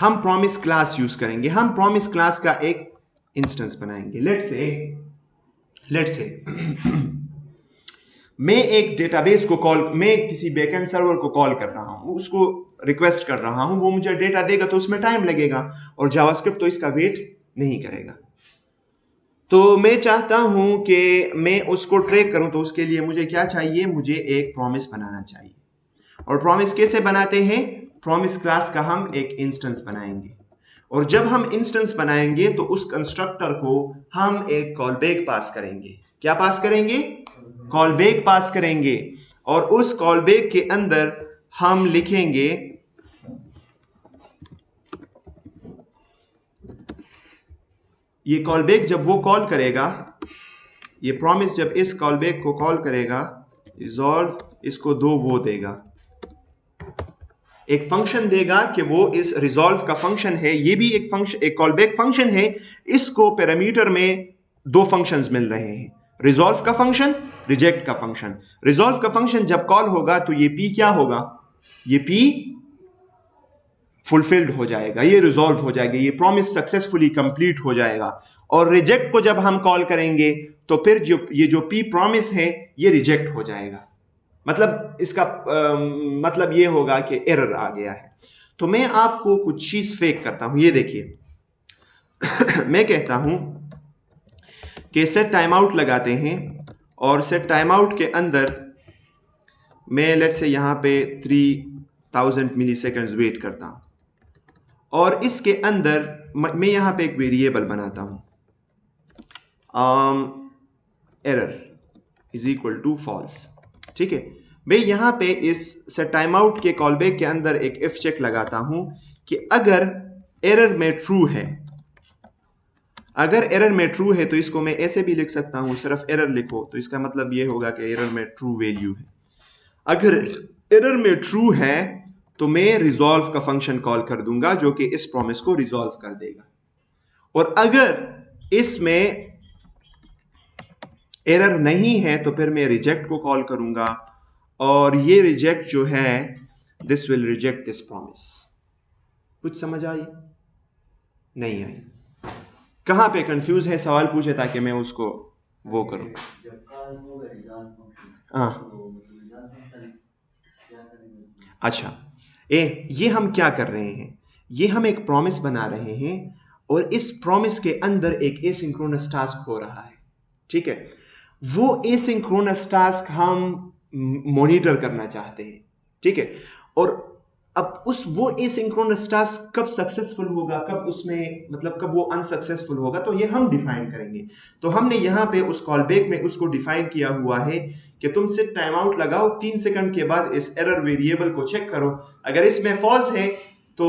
हम प्रॉमिस क्लास यूज करेंगे। हम प्रॉमिस क्लास का एक इंस्टेंस बनाएंगे। लेट्स से मैं एक डेटाबेस को कॉल, मैं किसी बैकएंड सर्वर को कॉल कर रहा हूं, उसको रिक्वेस्ट कर रहा हूं, वो मुझे डेटा देगा तो उसमें टाइम लगेगा, और जावास्क्रिप्ट तो इसका वेट नहीं करेगा। तो मैं चाहता हूं कि मैं उसको ट्रैक करूं, तो उसके लिए मुझे क्या चाहिए? मुझे एक प्रॉमिस बनाना चाहिए। और प्रॉमिस कैसे बनाते हैं? प्रॉमिस क्लास का हम एक इंस्टेंस बनाएंगे, और जब हम इंस्टेंस बनाएंगे तो उस कंस्ट्रक्टर को हम एक कॉलबैक पास करेंगे। क्या पास करेंगे? कॉलबैक पास करेंगे। और उस कॉलबैक के अंदर हम लिखेंगे ये कॉलबैक जब वो कॉल करेगा, ये प्रॉमिस जब इस कॉलबैक को कॉल करेगा, रिजॉल्व, इसको दो वो देगा, एक फंक्शन देगा कि वो इस रिजॉल्व का फंक्शन है, ये भी एक फंक्शन, एक कॉलबैक फंक्शन है। इसको पैरामीटर में दो फंक्शंस मिल रहे हैं, रिजॉल्व का फंक्शन, रिजेक्ट का फंक्शन। रिजॉल्व का फंक्शन जब कॉल होगा तो ये पी क्या होगा? ये पी फुलफिल्ड हो जाएगा, ये रिजॉल्व हो जाएगा, ये प्रॉमिस सक्सेसफुली कंप्लीट हो जाएगा। और रिजेक्ट को जब हम कॉल करेंगे तो फिर जो पी प्रॉमिस है ये रिजेक्ट हो जाएगा। मतलब इसका मतलब ये होगा कि एरर आ गया है। तो मैं आपको कुछ चीज फेक करता हूं, ये देखिए। मैं कहता हूं कि सेट टाइम आउट लगाते हैं, और सेट टाइम आउट के अंदर मैं लेट से यहां पे 3000 मिली सेकेंड्स वेट करता हूं, और इसके अंदर मैं यहां पे एक वेरिएबल बनाता हूं, error is equal to false. ठीक है, मैं यहां पे इस सेट टाइम आउट के कॉलबैक के अंदर एक इफ चेक लगाता हूं कि अगर एरर में ट्रू है, अगर एरर में ट्रू है तो इसको मैं ऐसे भी लिख सकता हूं, सिर्फ एरर लिखो तो इसका मतलब ये होगा कि एरर में ट्रू वैल्यू है। अगर एरर में ट्रू है तो मैं रिजॉल्व का फंक्शन कॉल कर दूंगा जो कि इस प्रॉमिस को रिजॉल्व कर देगा। और अगर इसमें एरर नहीं है तो फिर मैं रिजेक्ट को कॉल करूंगा, और ये रिजेक्ट जो है this will reject this promise. कुछ समझ आई? नहीं आई? कहां पे कंफ्यूज है सवाल पूछे ताकि मैं उसको वो करूं। हाँ अच्छा, ये हम क्या कर रहे हैं, ये हम एक प्रॉमिस बना रहे हैं और इस प्रॉमिस के अंदर एक एसिंक्रोनस टास्क हो रहा है, ठीक है। वो एसिंक्रोनस टास्क हम मॉनिटर करना चाहते हैं, ठीक है। और अब वो एसिंक्रोनस टास्क कब सक्सेसफुल होगा, कब उसमें मतलब कब वो अनसक्सेसफुल होगा, तो ये हम डिफाइन करेंगे। तो हमने यहाँ पे उस कॉल बैक में उसको डिफाइन किया हुआ है कि तुम सिर्फ टाइम आउट लगाओ, 3 सेकंड के बाद इस एरर वेरिएबल को चेक करो, अगर इसमें फॉल्स है तो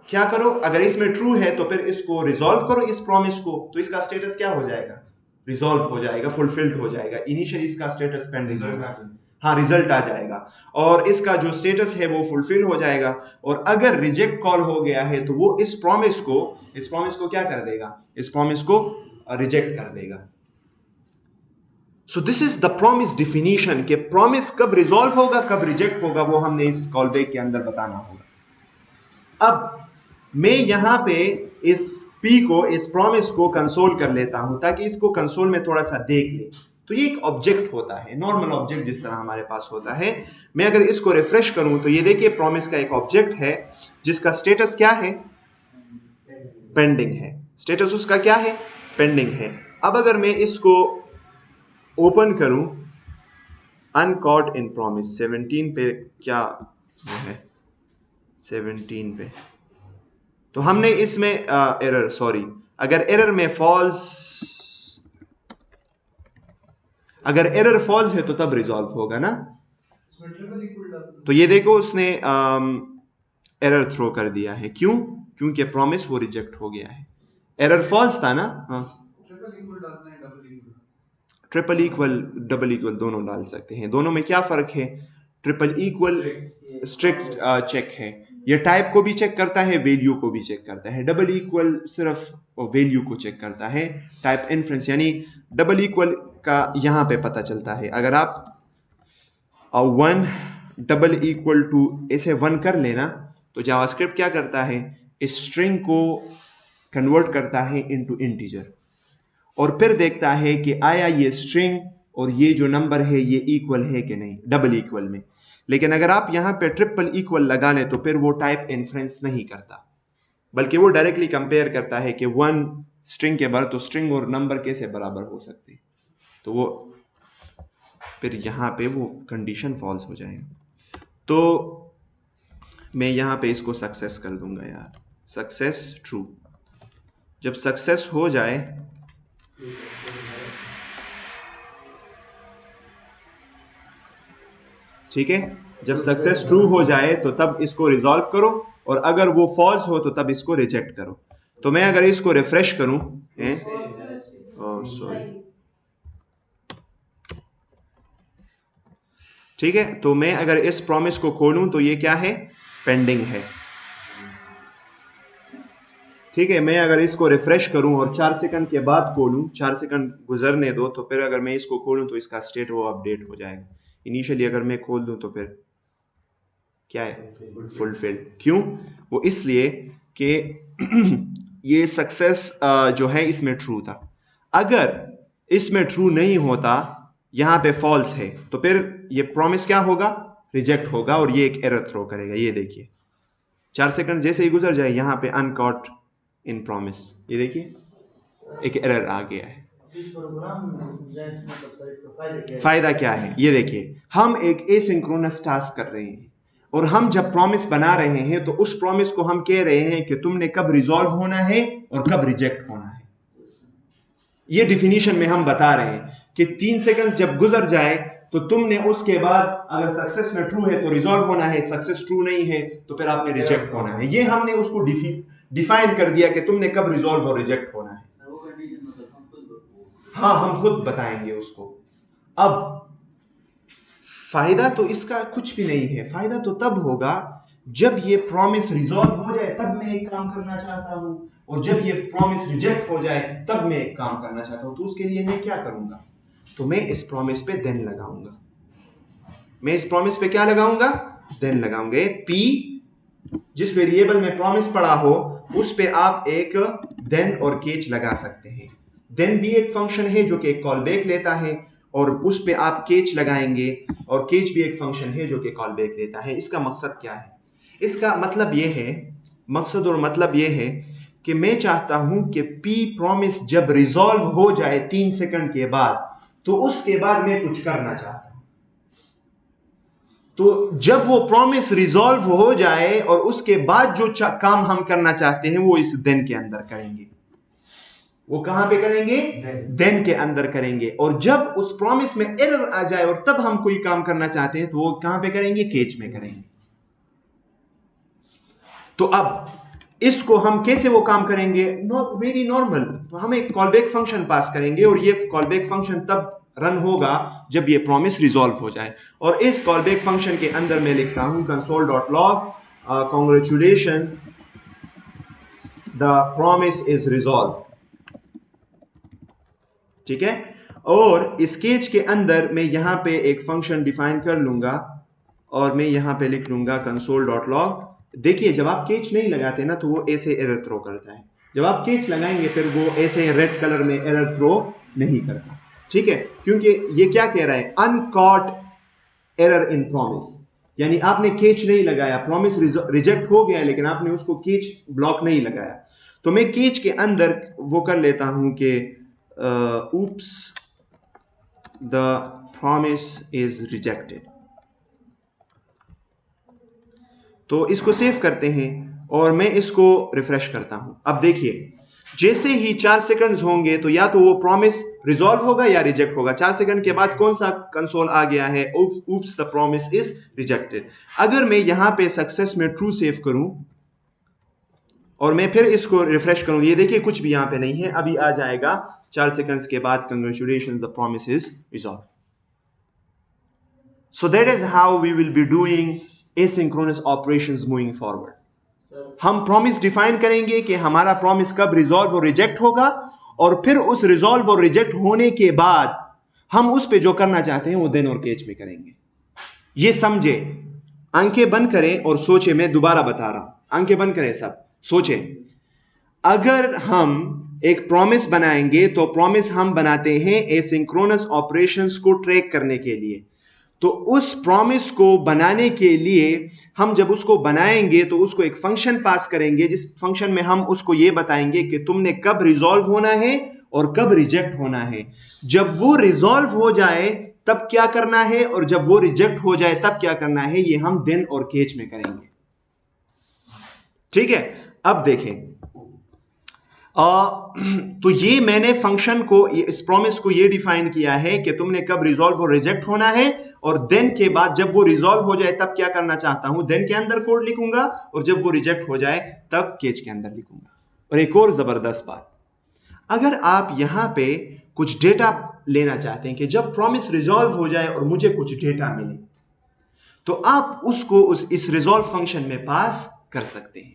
क्या करो, अगर इसमें ट्रू है तो फिर इसको रिजॉल्व करो इस प्रॉमिस को, तो इसका स्टेटस क्या हो जाएगा, रिजॉल्व हो जाएगा, फुलफिल्ड हो जाएगा। इनिशियली इसका स्टेटस पेंडिंग होगा, हाँ रिजल्ट आ जाएगा, और इसका जो स्टेटस है वो फुलफिल हो जाएगा। और अगर रिजेक्ट कॉल हो गया है तो वो इस प्रॉमिस को क्या कर देगा, इस प्रॉमिस को रिजेक्ट कर देगा। So this is the promise definition, कि प्रॉमिस कब रिजॉल्व होगा कब रिजेक्ट होगा वो हमने इस कॉल बैक के अंदर बताना होगा। अब मैं यहां पे इस P को, इस प्रॉमिस को कंसोल कर लेता हूं ताकि इसको कंसोल में थोड़ा सा देख ले। तो ये एक ऑब्जेक्ट होता है, नॉर्मल ऑब्जेक्ट जिस तरह हमारे पास होता है। मैं अगर इसको रिफ्रेश करूं तो ये देखिए प्रॉमिस का एक ऑब्जेक्ट है जिसका स्टेटस क्या है, पेंडिंग है। स्टेटस उसका क्या है, पेंडिंग है। अब अगर मैं इसको ओपन करूं, अनकॉट इन प्रॉमिस 17 पे, क्या है 17 पे, तो हमने इसमें एरर, सॉरी, अगर एरर में फॉल्स, अगर एरर फॉल्स है तो तब रिजॉल्व होगा ना। तो ये देखो उसने एरर थ्रो कर दिया है, क्यों, क्योंकि प्रॉमिस वो रिजेक्ट हो गया है, एरर फॉल्स था ना। हाँ ट्रिपल इक्वल डबल इक्वल दोनों डाल सकते हैं, दोनों में क्या फर्क है, ट्रिपल इक्वल स्ट्रिक्ट चेक है, ये टाइप को भी चेक करता है, वैल्यू को भी चेक करता है। डबल इक्वल सिर्फ वैल्यू को चेक करता है, टाइप इन्फ्रेंस यानी डबल इक्वल का यहाँ पे पता चलता है। अगर आप 1 डबल इक्वल टू ऐसे 1 कर लेना तो जावास्क्रिप्ट क्या करता है, इस स्ट्रिंग को कन्वर्ट करता है इनटू इंटीजर, और फिर देखता है कि आया ये स्ट्रिंग और ये जो नंबर है ये इक्वल है कि नहीं, डबल इक्वल में। लेकिन अगर आप यहाँ पे ट्रिपल इक्वल लगा लें तो फिर वो टाइप इन्फ्रेंस नहीं करता, बल्कि वो डायरेक्टली कंपेयर करता है कि 1 स्ट्रिंग के बराबर, तो स्ट्रिंग और नंबर कैसे बराबर हो सकते हैं, तो वो फिर यहाँ पे वो कंडीशन फॉल्स हो जाएगा। तो मैं यहाँ पे इसको सक्सेस कर दूंगा यार, सक्सेस ट्रू। जब सक्सेस हो जाए ठीक है, जब सक्सेस ट्रू हो जाए तो तब इसको रिजॉल्व करो, और अगर वो फॉल्स हो तो तब इसको रिजेक्ट करो। तो मैं अगर इसको रिफ्रेश करूं, सॉरी, ठीक है, तो मैं अगर इस प्रॉमिस को खोलूं तो ये क्या है, पेंडिंग है, ठीक है। मैं अगर इसको रिफ्रेश करूं और 4 सेकंड के बाद खोलूं, 4 सेकंड गुजरने दो, तो फिर अगर मैं इसको खोलूं तो इसका स्टेट वो अपडेट हो जाएगा। इनिशियली अगर मैं खोल दूं तो फिर क्या है, फुलफिल्ड। क्यों, वो इसलिए कि ये सक्सेस जो है इसमें ट्रू था। अगर इसमें ट्रू नहीं होता, यहाँ पे फॉल्स है, तो फिर ये प्रॉमिस क्या होगा, रिजेक्ट होगा, और ये एक एरर थ्रो करेगा। ये देखिए 4 सेकंड जैसे ही गुजर जाए यहाँ पे अनकॉट इन प्रॉमिस, ये देखिए एक एरर आ गया है। फायदा क्या है, ये देखिए हम एक एसिंक्रोनस टास्क कर रहे हैं, और हम जब प्रॉमिस बना रहे हैं तो उस प्रॉमिस को हम कह रहे हैं कि तुमने कब रिजॉल्व होना है और कब रिजेक्ट होना है। ये डिफिनीशन में हम बता रहे हैं कि 3 सेकंड्स जब गुजर जाए तो तुमने उसके बाद अगर सक्सेस में ट्रू है तो रिजॉल्व होना है, सक्सेस ट्रू नहीं है तो फिर आपने रिजेक्ट होना है। ये हमने उसको डिफाइन कर दिया कि तुमने कब रिजॉल्व और रिजेक्ट होना है। हाँ हम खुद बताएंगे उसको। अब फायदा तो इसका कुछ भी नहीं है, फायदा तो तब होगा जब ये प्रॉमिस रिजॉल्व हो जाए तब मैं एक काम करना चाहता हूं, और जब ये प्रॉमिस रिजेक्ट हो जाए तब मैं एक काम करना चाहता हूं। तो उसके लिए मैं क्या करूंगा? तो मैं इस प्रॉमिस पे देन लगाऊंगा। मैं इस प्रॉमिस पे क्या लगाऊंगा? देन लगाऊंगा। पी जिस वेरिएबल में प्रॉमिस पड़ा हो उस पे आप एक देन और केच लगा सकते हैं। देन भी एक फंक्शन है जो कि एक कॉल बैक लेता है, और उस पे आप केच लगाएंगे, और केच भी एक फंक्शन है जो कि कॉल बैक लेता है। इसका मकसद क्या है? इसका मतलब यह है, मकसद और मतलब यह है कि मैं चाहता हूं कि पी प्रॉमिस जब रिजॉल्व हो जाए 3 सेकंड के बाद, तो उसके बाद मैं कुछ करना चाहता हूं। तो जब वो प्रॉमिस रिजॉल्व हो जाए और उसके बाद जो काम हम करना चाहते हैं वो इस देन के अंदर करेंगे। वो कहां पे करेंगे? देन के अंदर करेंगे। और जब उस प्रॉमिस में एरर आ जाए और तब हम कोई काम करना चाहते हैं तो वो कहां पे करेंगे? केच में करेंगे। तो अब इसको हम कैसे वो काम करेंगे? वेरी नॉर्मल, हम एक कॉलबैक फंक्शन पास करेंगे, और ये कॉलबैक फंक्शन तब रन होगा जब ये प्रॉमिस रिजॉल्व हो जाए। और इस कॉलबैक फंक्शन के अंदर मैं लिखता हूं console.log congratulation the promise is resolve. ठीक है। और इस केज के अंदर मैं यहां पे एक फंक्शन डिफाइन कर लूंगा, और मैं यहां पे लिख लूंगा console.log। देखिए जब आप केच नहीं लगाते ना तो वो ऐसे एरर थ्रो करता है। जब आप केच लगाएंगे फिर वो ऐसे रेड कलर में एरर थ्रो नहीं करता। ठीक है, क्योंकि ये क्या कह रहा है? अनकॉट एरर इन प्रॉमिस, यानी आपने केच नहीं लगाया, प्रॉमिस रिजेक्ट हो गया लेकिन आपने उसको केच ब्लॉक नहीं लगाया। तो मैं केच के अंदर वो कर लेता हूं कि oops the promise is rejected। तो इसको सेव करते हैं और मैं इसको रिफ्रेश करता हूं। अब देखिए जैसे ही 4 सेकंड्स होंगे तो या तो वो प्रॉमिस रिजॉल्व होगा या रिजेक्ट होगा। 4 सेकंड के बाद कौन सा कंसोल आ गया है? oops the promise is rejected। अगर मैं यहां पे सक्सेस में ट्रू सेव करूं और मैं फिर इसको रिफ्रेश करूं, ये देखिए कुछ भी यहां पे नहीं है। अभी आ जाएगा 4 सेकंड्स के बाद congratulation the promise is resolve. So that is how we will be doing asynchronous operations moving forward। हम प्रॉमिस डिफाइन करेंगे कि हमारा प्रॉमिस कब रिजॉल्व और रिजेक्ट होगा, और फिर उस रिजॉल्व और रिजेक्ट होने के बाद हम उस पे जो करना चाहते हैं वो देन और केच में करेंगे। ये समझे, आंखें बंद करें और सोचे। मैं दोबारा बता रहा हूं, आंखें बंद करें, सब सोचें। अगर हम एक प्रॉमिस बनाएंगे तो प्रॉमिस हम बनाते हैं एसिंक्रोनस ऑपरेशंस को ट्रैक करने के लिए। तो उस प्रॉमिस को बनाने के लिए हम जब उसको बनाएंगे तो उसको एक फंक्शन पास करेंगे, जिस फंक्शन में हम उसको ये बताएंगे कि तुमने कब रिजॉल्व होना है और कब रिजेक्ट होना है। जब वो रिजॉल्व हो जाए तब क्या करना है, और जब वो रिजेक्ट हो जाए तब क्या करना है, ये हम देन और केच में करेंगे। ठीक है। अब देखें, तो ये मैंने फंक्शन को, इस प्रॉमिस को ये डिफाइन किया है कि तुमने कब रिजॉल्व और रिजेक्ट होना है, और देन के बाद जब वो रिजॉल्व हो जाए तब क्या करना चाहता हूं, देन के अंदर कोड लिखूंगा, और जब वो रिजेक्ट हो जाए तब केच के अंदर लिखूंगा। और एक और जबरदस्त बात, अगर आप यहां पे कुछ डेटा लेना चाहते हैं कि जब प्रॉमिस रिजॉल्व हो जाए और मुझे कुछ डेटा मिले, तो आप उसको इस रिजॉल्व फंक्शन में पास कर सकते हैं।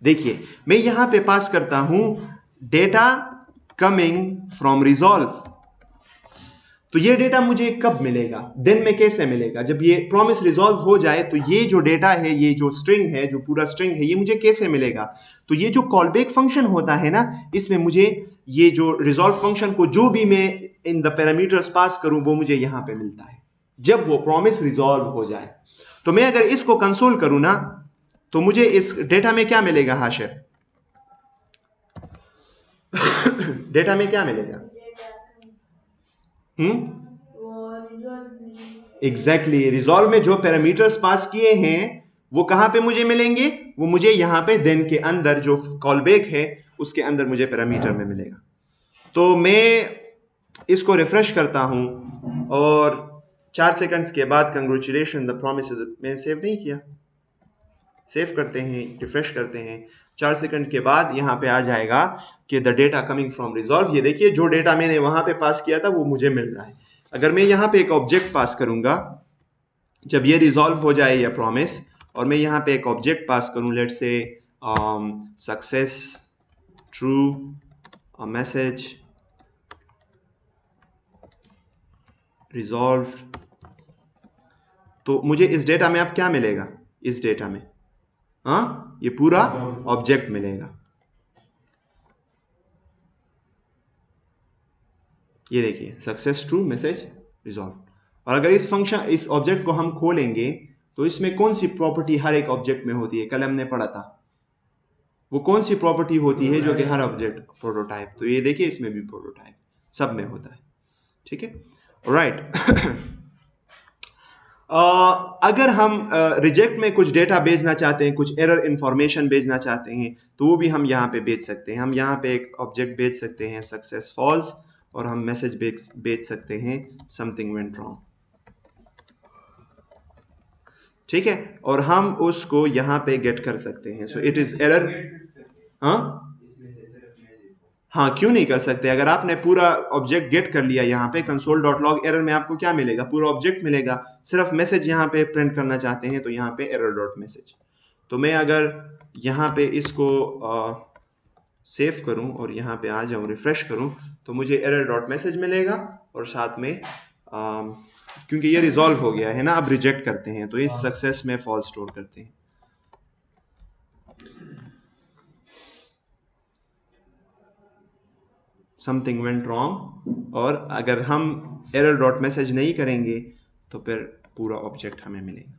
देखिए मैं यहां पे पास करता हूं डेटा कमिंग फ्रॉम रिजॉल्व। तो ये डेटा मुझे कब मिलेगा? दिन में कैसे मिलेगा? जब ये प्रॉमिस रिजॉल्व हो जाए तो ये जो डेटा है, ये जो स्ट्रिंग है, जो पूरा स्ट्रिंग है, ये मुझे कैसे मिलेगा? तो ये जो कॉलबैक फंक्शन होता है ना, इसमें मुझे ये जो रिजॉल्व फंक्शन को जो भी मैं इन द पैरामीटर्स पास करूं वो मुझे यहां पे मिलता है जब वो प्रॉमिस रिजॉल्व हो जाए। तो मैं अगर इसको कंसोल करूं ना तो मुझे इस डेटा में क्या मिलेगा? हाशिर डेटा में क्या मिलेगा? एग्जैक्टली, रिजॉल्व में जो पैरामीटर्स पास किए हैं वो कहां पे मुझे मिलेंगे? वो मुझे यहां पे देन के अंदर जो कॉलबैक है उसके अंदर मुझे पैरामीटर में मिलेगा। तो मैं इसको रिफ्रेश करता हूं और 4 सेकंड्स के बाद कंग्रेचुलेशन द प्रॉमिस इज, मैंने सेव नहीं किया, सेव करते हैं, रिफ्रेश करते हैं। 4 सेकंड के बाद यहां पे आ जाएगा कि the data coming from resolve. ये देखिए जो डेटा मैंने वहां पे पास किया था वो मुझे मिल रहा है। अगर मैं यहां पे एक ऑब्जेक्ट पास करूंगा जब ये रिजॉल्व हो जाए या प्रॉमिस, और मैं यहाँ पे एक ऑब्जेक्ट पास करूँ, let's say success true message resolved, तो मुझे इस डेटा में अब क्या मिलेगा? इस डेटा में ये पूरा ऑब्जेक्ट मिलेगा। ये देखिए सक्सेस ट्रू मैसेज रिजॉल्व। और अगर इस ऑब्जेक्ट को हम खोलेंगे तो इसमें कौन सी प्रॉपर्टी हर एक ऑब्जेक्ट में होती है? कल हमने पढ़ा था वो कौन सी प्रॉपर्टी होती है जो कि हर ऑब्जेक्ट प्रोटोटाइप। तो ये देखिए इसमें भी प्रोटोटाइप सब में होता है, ठीक है, राइट। अगर हम रिजेक्ट में कुछ डेटा भेजना चाहते हैं, कुछ एरर इंफॉर्मेशन भेजना चाहते हैं, तो वो भी हम यहाँ पे भेज सकते हैं। हम यहाँ पे एक ऑब्जेक्ट भेज सकते हैं सक्सेस फॉल्स, और हम मैसेज भेज सकते हैं समथिंग वेंट रॉन्ग, ठीक है, और हम उसको यहाँ पे गेट कर सकते हैं। So it is error. हाँ, क्यों नहीं कर सकते? अगर आपने पूरा ऑब्जेक्ट गेट कर लिया यहाँ पे console.log एरर में आपको क्या मिलेगा? पूरा ऑब्जेक्ट मिलेगा। सिर्फ मैसेज यहाँ पे प्रिंट करना चाहते हैं तो यहाँ पे error.message। तो मैं अगर यहाँ पे इसको सेव करूँ और यहाँ पे आ जाऊँ, रिफ्रेश करूँ, तो मुझे error.message मिलेगा और साथ में क्योंकि ये रिजॉल्व हो गया है ना, अब रिजेक्ट करते हैं तो इस सक्सेस में फॉल्स स्टोर करते हैं। समथिंग वेंट रॉन्ग, और अगर हम error.message नहीं करेंगे तो फिर पूरा ऑब्जेक्ट हमें मिलेगा।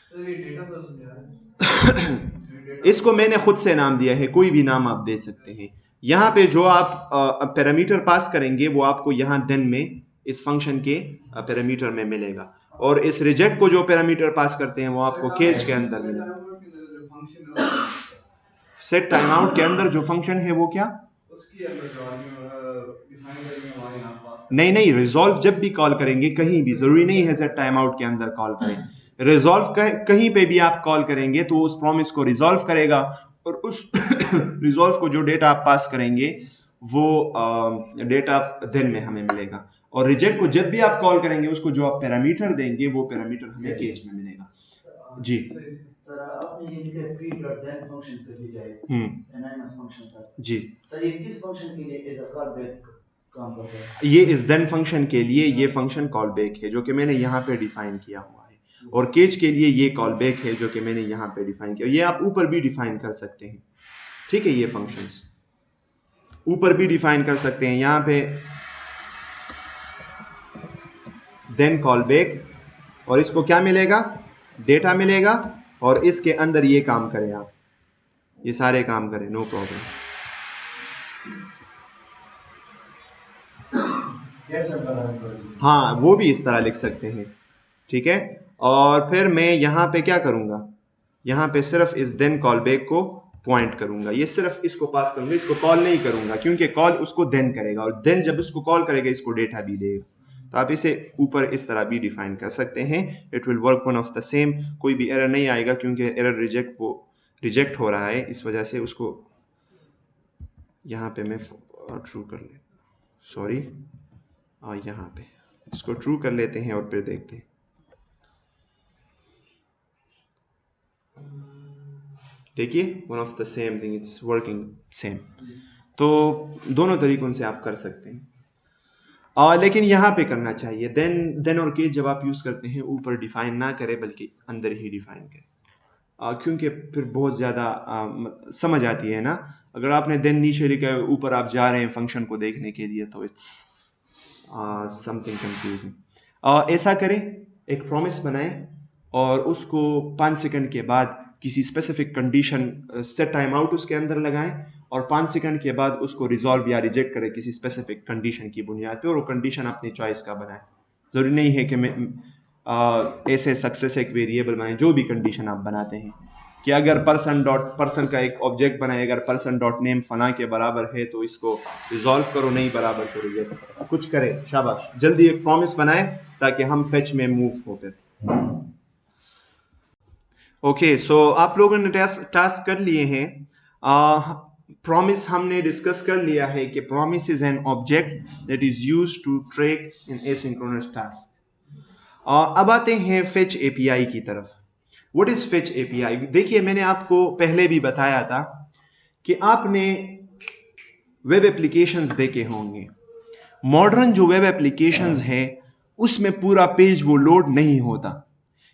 सर ये डेटा तो समझा इसको मैंने खुद से नाम दिया है, कोई भी नाम आप दे सकते हैं। यहाँ पे जो आप पैरामीटर पास करेंगे वो आपको यहाँ देन में इस फंक्शन के पैरामीटर में मिलेगा, और इस रिजेक्ट को जो पैरामीटर पास करते हैं वो आपको केज के अंदर मिलेगा। सेट टाइम आउट के अंदर जो फंक्शन है वो क्या? उसके अंदर डिफाइन करके वहां यहाँ पास नहीं, रिजॉल्व जब भी कॉल करेंगे कहीं भी, जरूरी नहीं है सेट टाइम आउट के अंदर कॉल करें। रिजॉल्व कहीं पे भी आप कॉल करेंगे तो उस प्रॉमिस को रिजॉल्व करेगा, और उस रिजॉल्व को जो डेटा आप पास करेंगे वो डेटा देन में हमें मिलेगा, और रिजेक्ट को जब भी आप कॉल करेंगे उसको जो आप पैरामीटर देंगे वो पैरामीटर हमें केज में मिलेगा। जी सर आपने ये लिखा है pre.then फंक्शन के बजाय anonymous फंक्शन सर। जी सर ये किस फंक्शन के लिए एज अ कॉल बैक काम करता है? ये इस देन फंक्शन के लिए ये फंक्शन कॉल बैक है जो कि मैंने यहाँ पे डिफाइन किया हुआ है, और केज के लिए ये कॉल बैक है जो कि मैंने यहाँ पे डिफाइन किया। ये आप ऊपर भी डिफाइन कर सकते हैं, ठीक है, ये फंक्शंस ऊपर भी डिफाइन कर सकते हैं। यहाँ पे देन कॉल बैक, और इसको क्या मिलेगा? डेटा मिलेगा, और इसके अंदर ये काम करें आप, ये सारे काम करें, नो प्रॉब्लम। हाँ, वो भी इस तरह लिख सकते हैं, ठीक है। और फिर मैं यहाँ पे क्या करूँगा? यहाँ पे सिर्फ इस देन कॉल बैक को पॉइंट करूँगा, ये सिर्फ इसको पास करूँगा, इसको कॉल नहीं करूँगा क्योंकि कॉल उसको देन करेगा, और देन जब उसको कॉल करेगा इसको डेटा भी देगा। तो आप इसे ऊपर इस तरह भी डिफाइन कर सकते हैं। It will work one of the same, कोई भी एरर नहीं आएगा क्योंकि एरर रिजेक्ट हो रहा है, इस वजह से उसको यहाँ पे मैं ट्रू कर लेता, सॉरी, यहाँ पे इसको ट्रू कर लेते हैं और फिर देखते हैं। देखिए one of the same thing, it's working same. तो दोनों तरीकों से आप कर सकते हैं, लेकिन यहाँ पे करना चाहिए देन और केस जब आप यूज़ करते हैं ऊपर डिफाइन ना करें बल्कि अंदर ही डिफाइन करें, क्योंकि फिर बहुत ज़्यादा समझ आती है ना। अगर आपने देन नीचे लिखा है, ऊपर आप जा रहे हैं फंक्शन को देखने के लिए, तो इट्स समथिंग कंफ्यूजिंग। ऐसा करें, एक प्रॉमिस बनाएं और उसको 5 सेकंड के बाद किसी specific condition set time out उसके अंदर लगाएं, और 5 सेकंड के बाद उसको रिजॉल्व या रिजेक्ट करें किसी स्पेसिफिक कंडीशन की बुनियाद पे, और वो कंडीशन अपनी चॉइस का बनाएं। ज़रूरी नहीं है कि मैं ऐसे सक्सेस एक वेरिएबल बनाएं, जो भी कंडीशन आप बनाते हैं कि अगर पर्सन का एक ऑब्जेक्ट बनाए, अगर पर्सन डॉट नेम फला के बराबर है तो इसको रिजॉल्व करो, नहीं बराबर तो रिजेक्ट करो, कुछ करें, शाबाश, जल्दी एक प्रॉमिस बनाए ताकि हम फेच में मूव हो। फिर ओके, सो आप लोगों ने टास्क कर लिए हैं। प्रॉमिस हमने डिस्कस कर लिया है कि promise is an object that is used to track in asynchronous task. अब आते हैं फेच एपीआई की तरफ। What is fetch API? देखिए, मैंने आपको पहले भी बताया था कि आपने वेब एप्लीकेशंस देखे होंगे। मॉडर्न जो वेब एप्लीकेशंस हैं उसमें पूरा पेज वो लोड नहीं होता।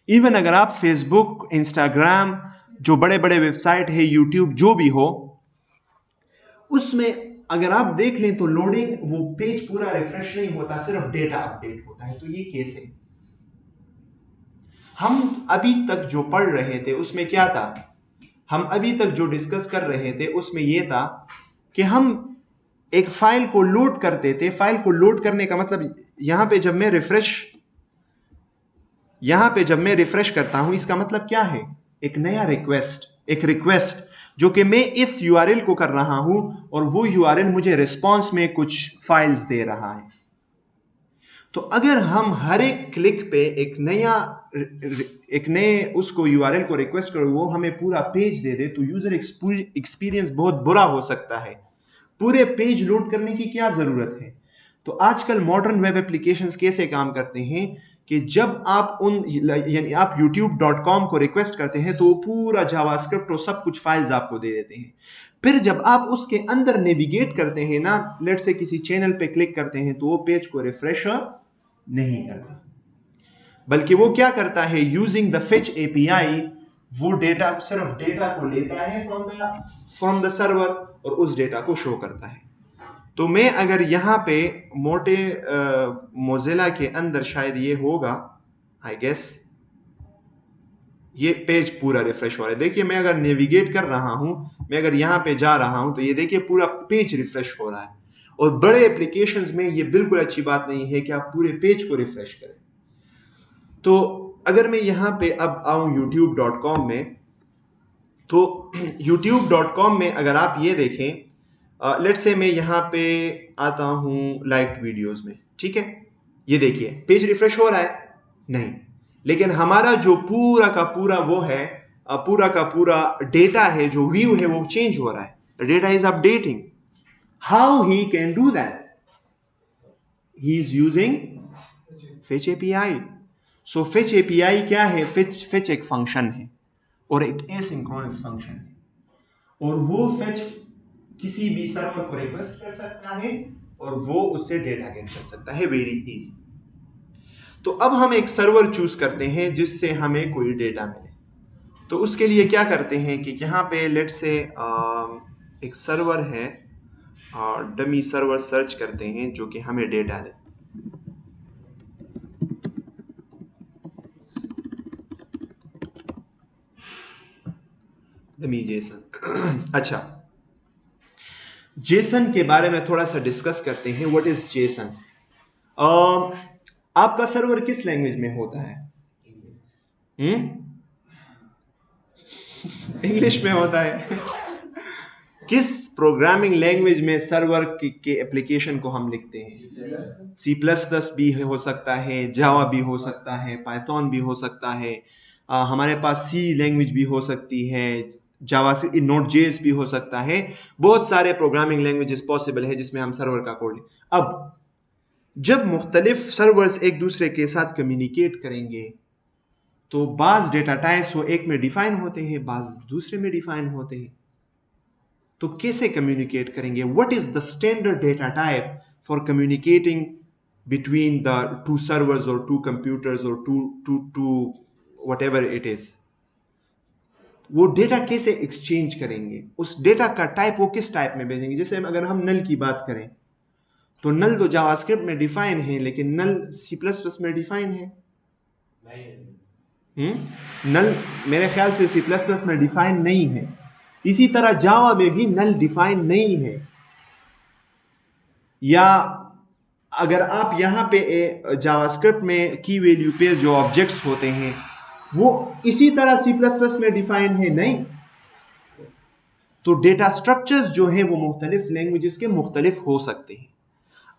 इवन अगर आप फेसबुक, इंस्टाग्राम, जो बड़े बड़े वेबसाइट है, यूट्यूब, जो भी हो, उसमें अगर आप देख लें तो लोडिंग, वो पेज पूरा रिफ्रेश नहीं होता, सिर्फ डेटा अपडेट होता है। तो ये कैसे? हम अभी तक जो पढ़ रहे थे उसमें क्या था? हम अभी तक जो डिस्कस कर रहे थे उसमें यह था कि हम एक फाइल को लोड करते थे। फाइल को लोड करने का मतलब, यहां पे जब मैं रिफ्रेश करता हूं, इसका मतलब क्या है? एक नया रिक्वेस्ट, एक रिक्वेस्ट जो कि मैं इस यूआरएल को कर रहा हूं और वो यूआरएल मुझे रिस्पॉन्स में कुछ फाइल्स दे रहा है। तो अगर हम हर एक क्लिक पे एक नए उसको यूआरएल को रिक्वेस्ट करो, वो हमें पूरा पेज दे दे, तो यूजर एक्सपीरियंस बहुत बुरा हो सकता है। पूरे पेज लोड करने की क्या जरूरत है? तो आजकल मॉडर्न वेब एप्लीकेशंस कैसे काम करते हैं कि जब आप यानी आप youtube.com को रिक्वेस्ट करते हैं तो वो पूरा जावास्क्रिप्ट और सब कुछ फाइल्स आपको दे देते हैं। फिर जब आप उसके अंदर नेविगेट करते हैं ना, लेट से किसी चैनल पे क्लिक करते हैं, तो वो पेज को रिफ्रेश नहीं करता, बल्कि वो क्या करता है, यूजिंग द फेच एपीआई, वो डेटा, सिर्फ डेटा को लेता है फ्रॉम द सर्वर और उस डेटा को शो करता है। तो मैं अगर यहाँ पे मोटे मोज़िला के अंदर शायद ये होगा, आई गेस ये पेज पूरा रिफ्रेश हो रहा है। देखिए, मैं अगर नेविगेट कर रहा हूं, मैं अगर यहाँ पे जा रहा हूं, तो ये देखिए पूरा पेज रिफ्रेश हो रहा है। और बड़े एप्लीकेशंस में ये बिल्कुल अच्छी बात नहीं है कि आप पूरे पेज को रिफ्रेश करें। तो अगर मैं यहाँ पे अब आऊं youtube.com में, तो youtube.com में अगर आप ये देखें, लेट्स से मैं यहाँ पे आता हूँ लाइट वीडियोस में, ठीक है, ये देखिए पेज रिफ्रेश हो रहा है नहीं, लेकिन हमारा जो पूरा का पूरा वो है, पूरा का पूरा डेटा है, जो व्यू है, वो चेंज हो रहा है। The data is updating. How he can do that? He is using fetch API. So fetch API क्या है? फेच एक फंक्शन है और एक एसिंक्रोनस फंक्शन है, और वो फेच किसी भी सर्वर को रिक्वेस्ट कर सकता है और वो उससे डेटा गेन कर सकता है वेरी इजी। तो अब हम एक सर्वर चूज करते हैं जिससे हमें कोई डेटा मिले। तो उसके लिए क्या करते हैं कि यहाँ पे लेट से एक सर्वर है, डमी सर्वर सर्च करते हैं जो कि हमें डेटा दे। Dummy JSON. अच्छा, जेसन के बारे में थोड़ा सा डिस्कस करते हैं। What is JSON? आपका सर्वर किस लैंग्वेज में होता है? इंग्लिश में होता है। किस प्रोग्रामिंग लैंग्वेज में सर्वर के एप्लीकेशन को हम लिखते हैं? C++ भी हो सकता है, जावा भी हो सकता है, पाइथन भी हो सकता है, हमारे पास C लैंग्वेज भी हो सकती है, जावा से Node.js भी हो सकता है। बहुत सारे प्रोग्रामिंग लैंग्वेजेस पॉसिबल है जिसमें हम सर्वर का कोड लिखें। अब जब मुख्तलिफ सर्वर्स एक दूसरे के साथ कम्युनिकेट करेंगे तो बाज डेटा टाइप्स वो एक में डिफाइन होते हैं, बाज दूसरे में डिफाइन होते हैं। तो कैसे कम्युनिकेट करेंगे? What is the standard data type for communicating between the two servers और टू कंप्यूटर्स और टू व्हाटएवर इट इज? वो डेटा कैसे एक्सचेंज करेंगे? उस डेटा का टाइप वो किस टाइप में भेजेंगे? जैसे अगर हम नल की बात करें तो नल तो जावास्क्रिप्ट में डिफाइन है, लेकिन नल C++ में डिफाइन है। नल मेरे ख्याल से C++ में डिफाइन नहीं है। इसी तरह जावा में भी नल डिफाइन नहीं है। या अगर आप यहाँ पे जावास्क्रिप्ट में की वैल्यू पे जो ऑब्जेक्ट्स होते हैं वो इसी तरह C++ में डिफाइन है नहीं। तो डेटा स्ट्रक्चर्स जो हैं वो मुख्तलिफ लैंग्वेजेस के मुख्तलिफ हो सकते हैं।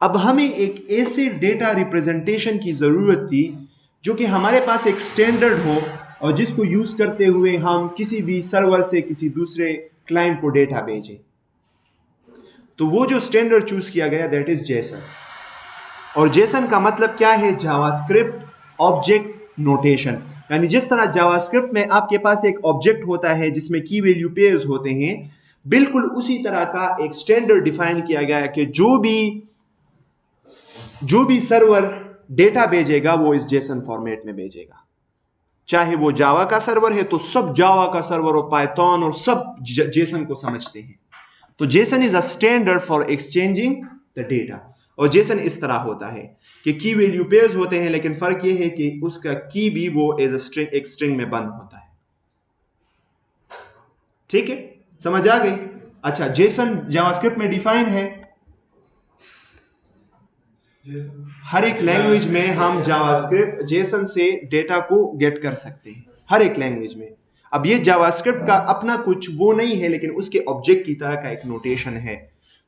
अब हमें एक ऐसे डेटा रिप्रेजेंटेशन की जरूरत थी जो कि हमारे पास एक स्टैंडर्ड हो और जिसको यूज करते हुए हम किसी भी सर्वर से किसी दूसरे क्लाइंट को डेटा भेजें। तो वो जो स्टैंडर्ड चूज किया गया दैट इज जेसन। और जेसन का मतलब क्या है? JavaScript object notation. यानी जिस तरह जावास्क्रिप्ट में आपके पास एक ऑब्जेक्ट होता है जिसमें की वैल्यू पेयर्स होते हैं, बिल्कुल उसी तरह का एक स्टैंडर्ड डिफाइन किया गया है कि जो भी सर्वर डेटा भेजेगा वो इस जेसन फॉर्मेट में भेजेगा। चाहे वो जावा का सर्वर है तो सब जावा का सर्वर और पाइथन और सब जेसन को समझते हैं। तो Jason is a standard for exchanging the data. और जेसन इस तरह होता है कि की वैल्यू पेयर्स होते हैं, लेकिन फर्क यह है कि उसका की भी वो एज अ स्ट्रिंग, एक स्ट्रिंग में बंद होता है। ठीक है, समझ आ गई? अच्छा, जेसन जावास्क्रिप्ट में डिफाइन है। हर एक लैंग्वेज में हम जावास्क्रिप्ट जेसन से डेटा को गेट कर सकते हैं, हर एक लैंग्वेज में। अब ये जावास्क्रिप्ट का अपना कुछ वो नहीं है, लेकिन उसके ऑब्जेक्ट की तरह का एक नोटेशन है।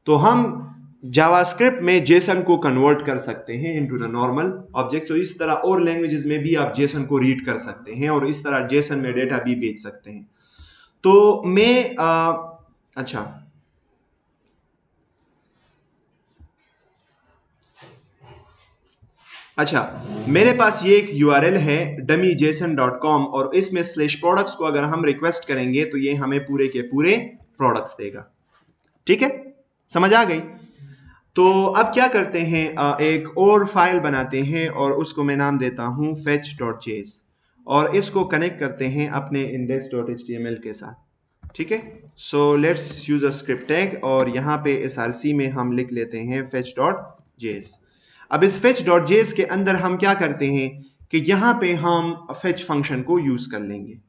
तो हम जावास्क्रिप्ट में जेसन को कन्वर्ट कर सकते हैं इनटू द नॉर्मल ऑब्जेक्ट। तो इस तरह और लैंग्वेजेस में भी आप जेसन को रीड कर सकते हैं और इस तरह जेसन में डेटा भी भेज सकते हैं। तो मैं अच्छा, मेरे पास ये एक URL है dummyjson.com और इसमें /products को अगर हम रिक्वेस्ट करेंगे तो ये हमें पूरे के पूरे प्रोडक्ट्स देगा। ठीक है, समझ आ गई? तो अब क्या करते हैं, एक और फाइल बनाते हैं और उसको मैं नाम देता हूं fetch.js और इसको कनेक्ट करते हैं अपने index.html के साथ। ठीक है, so let's use a script tag और यहाँ पे src में हम लिख लेते हैं fetch.js। अब इस fetch.js के अंदर हम क्या करते हैं कि यहाँ पे हम fetch फंक्शन को यूज कर लेंगे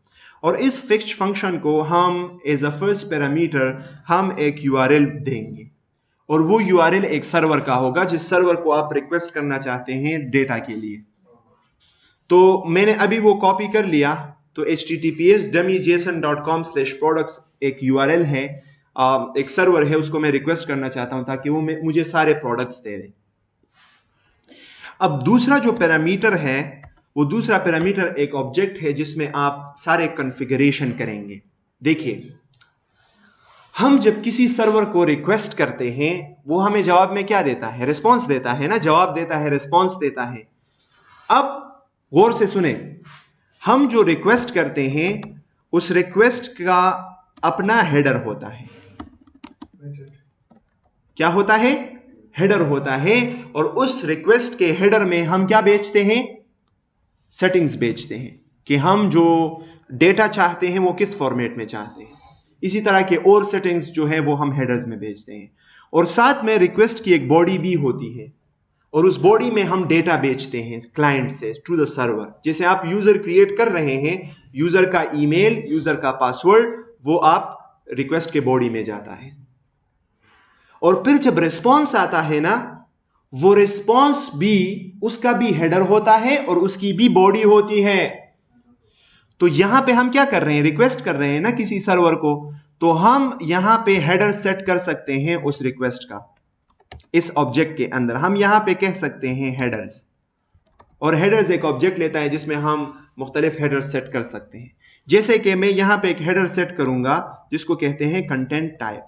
और इस fetch फंक्शन को हम एज अ फर्स्ट पैरामीटर हम एक URL देंगे और वो URL एक सर्वर का होगा जिस सर्वर को आप रिक्वेस्ट करना चाहते हैं डेटा के लिए। तो मैंने अभी वो कॉपी कर लिया। तो https dummyjson.com/products एक URL है, एक सर्वर है, उसको मैं रिक्वेस्ट करना चाहता हूं ताकि वो मुझे सारे प्रोडक्ट्स दे दे। अब दूसरा जो पैरामीटर है, वो दूसरा पैरामीटर एक ऑब्जेक्ट है जिसमें आप सारे कॉन्फ़िगरेशन करेंगे। देखिए, हम जब किसी सर्वर को रिक्वेस्ट करते हैं वो हमें जवाब में क्या देता है? रिस्पॉन्स देता है ना, जवाब देता है, रिस्पॉन्स देता है। अब गौर से सुने, हम जो रिक्वेस्ट करते हैं उस रिक्वेस्ट का अपना हेडर होता है। क्या होता है? हेडर होता है। और उस रिक्वेस्ट के हेडर में हम क्या बेचते हैं? सेटिंग्स बेचते हैं कि हम जो डेटा चाहते हैं वो किस फॉर्मेट में चाहते हैं। इसी तरह के और सेटिंग्स जो है वो हम हेडर्स में बेचते हैं। और साथ में रिक्वेस्ट की एक बॉडी भी होती है और उस बॉडी में हम डेटा बेचते हैं क्लाइंट से टू द सर्वर। जैसे आप यूजर क्रिएट कर रहे हैं, यूजर का ईमेल, यूजर का पासवर्ड, वो आप रिक्वेस्ट के बॉडी में जाता है। और फिर जब रिस्पॉन्स आता है ना, वो रिस्पॉन्स भी, उसका भी हेडर होता है और उसकी भी बॉडी होती है। तो यहां पे हम क्या कर रहे हैं? रिक्वेस्ट कर रहे हैं ना किसी सर्वर को, तो हम यहां पे हेडर सेट कर सकते हैं उस रिक्वेस्ट का। इस ऑब्जेक्ट के अंदर हम यहां पे कह सकते हैं हेडर्स, और हेडर्स एक ऑब्जेक्ट लेता है जिसमें हम मुख्तलिफ हेडर्स सेट कर सकते हैं। जैसे कि मैं यहां पे एक हेडर सेट करूंगा जिसको कहते हैं कंटेंट टाइप।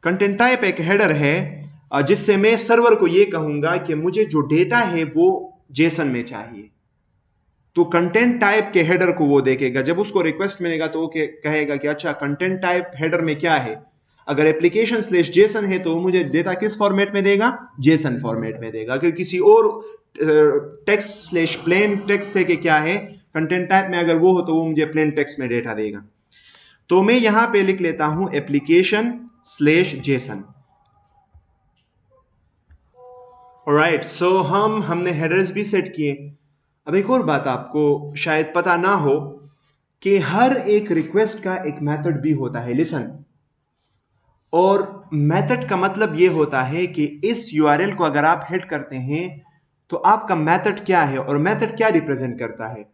कंटेंट टाइप एक हेडर है जिससे मैं सर्वर को यह कहूंगा कि मुझे जो डेटा है वो जेसन में चाहिए। तो कंटेंट टाइप के हेडर को वो देखेगा। जब उसको रिक्वेस्ट मिलेगा तो वो कहेगा कि अच्छा, कंटेंट टाइप हेडर में क्या है। अगर एप्लीकेशन/जेसन है तो मुझे डेटा किस फॉर्मेट में देगा? जेसन फॉर्मेट में देगा। अगर किसी और टेक्स्ट/प्लेन टेक्स्ट है कि क्या है, कंटेंट टाइप में अगर वो हो तो वो मुझे प्लेन टेक्स्ट में डेटा देगा। तो मैं यहां पे लिख लेता हूं application/जेसन। ऑलराइट, सो हमने हेडर्स भी सेट किए। अब एक और बात आपको शायद पता ना हो कि हर एक रिक्वेस्ट का एक मेथड भी होता है। लिसन, और मेथड का मतलब यह होता है कि इस URL को अगर आप हिट करते हैं तो आपका मेथड क्या है, और मेथड क्या रिप्रेजेंट करता है?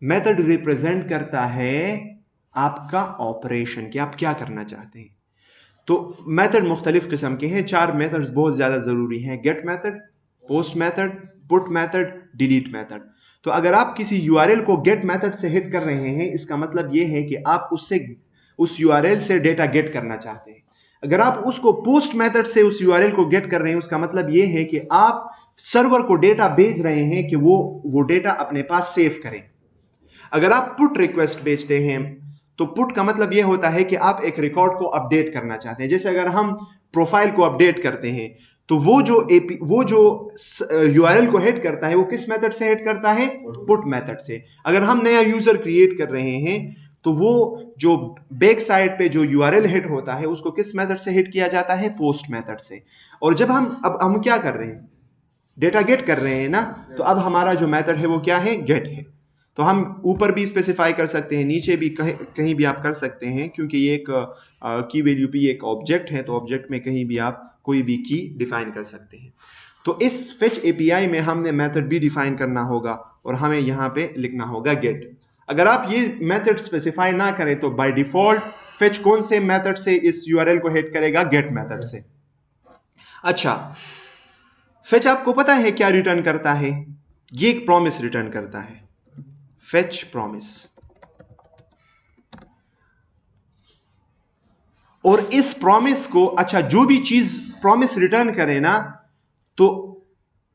मेथड रिप्रेजेंट करता है आपका ऑपरेशन, कि आप क्या करना चाहते हैं। तो मेथड मुख्तलिफ किस्म के हैं। 4 मेथड्स बहुत ज्यादा जरूरी हैं: get method, post method, put method, delete method. तो अगर आप किसी URL को गेट मेथड से हिट कर रहे हैं, इसका मतलब यह है कि आप उस URL से डेटा गेट करना चाहते हैं। अगर आप उसको पोस्ट मेथड से उस यूआरएल को गेट कर रहे हैं, उसका मतलब ये है कि आप सर्वर को डेटा भेज रहे हैं कि वो डेटा अपने पास सेव करें। अगर आप पुट रिक्वेस्ट भेजते हैं तो पुट का मतलब यह होता है कि आप एक रिकॉर्ड को अपडेट करना चाहते हैं। जैसे अगर हम प्रोफाइल को अपडेट करते हैं तो वो जो यूआरएल को हिट करता है वो किस मेथड से हिट करता है? पुट मेथड से। अगर हम नया यूजर क्रिएट कर रहे हैं तो वो जो बैक साइड पे जो यूआरएल हिट होता है उसको किस मेथड से हिट किया जाता है? पोस्ट मेथड से। और जब हम क्या कर रहे हैं? डेटा गेट कर रहे हैं ना, तो अब हमारा जो मेथड है वो क्या है? गेट है। तो हम ऊपर भी स्पेसिफाई कर सकते हैं, नीचे भी कहीं भी आप कर सकते हैं, क्योंकि ये एक की वैल्यू पी एक ऑब्जेक्ट है, तो ऑब्जेक्ट में कहीं भी आप कोई भी की डिफाइन कर सकते हैं। तो इस फेच एपीआई में हमने मेथड भी डिफाइन करना होगा और हमें यहाँ पे लिखना होगा गेट। अगर आप ये मेथड स्पेसिफाई ना करें तो बाय डिफॉल्ट फेच कौन से मेथड से इस यूआरएल को हिट करेगा? गेट मेथड से। अच्छा, फेच आपको पता है क्या रिटर्न करता है? ये एक प्रॉमिस रिटर्न करता है, फेच प्रॉमिस। और इस प्रॉमिस को, अच्छा, जो भी चीज प्रॉमिस रिटर्न करे ना, तो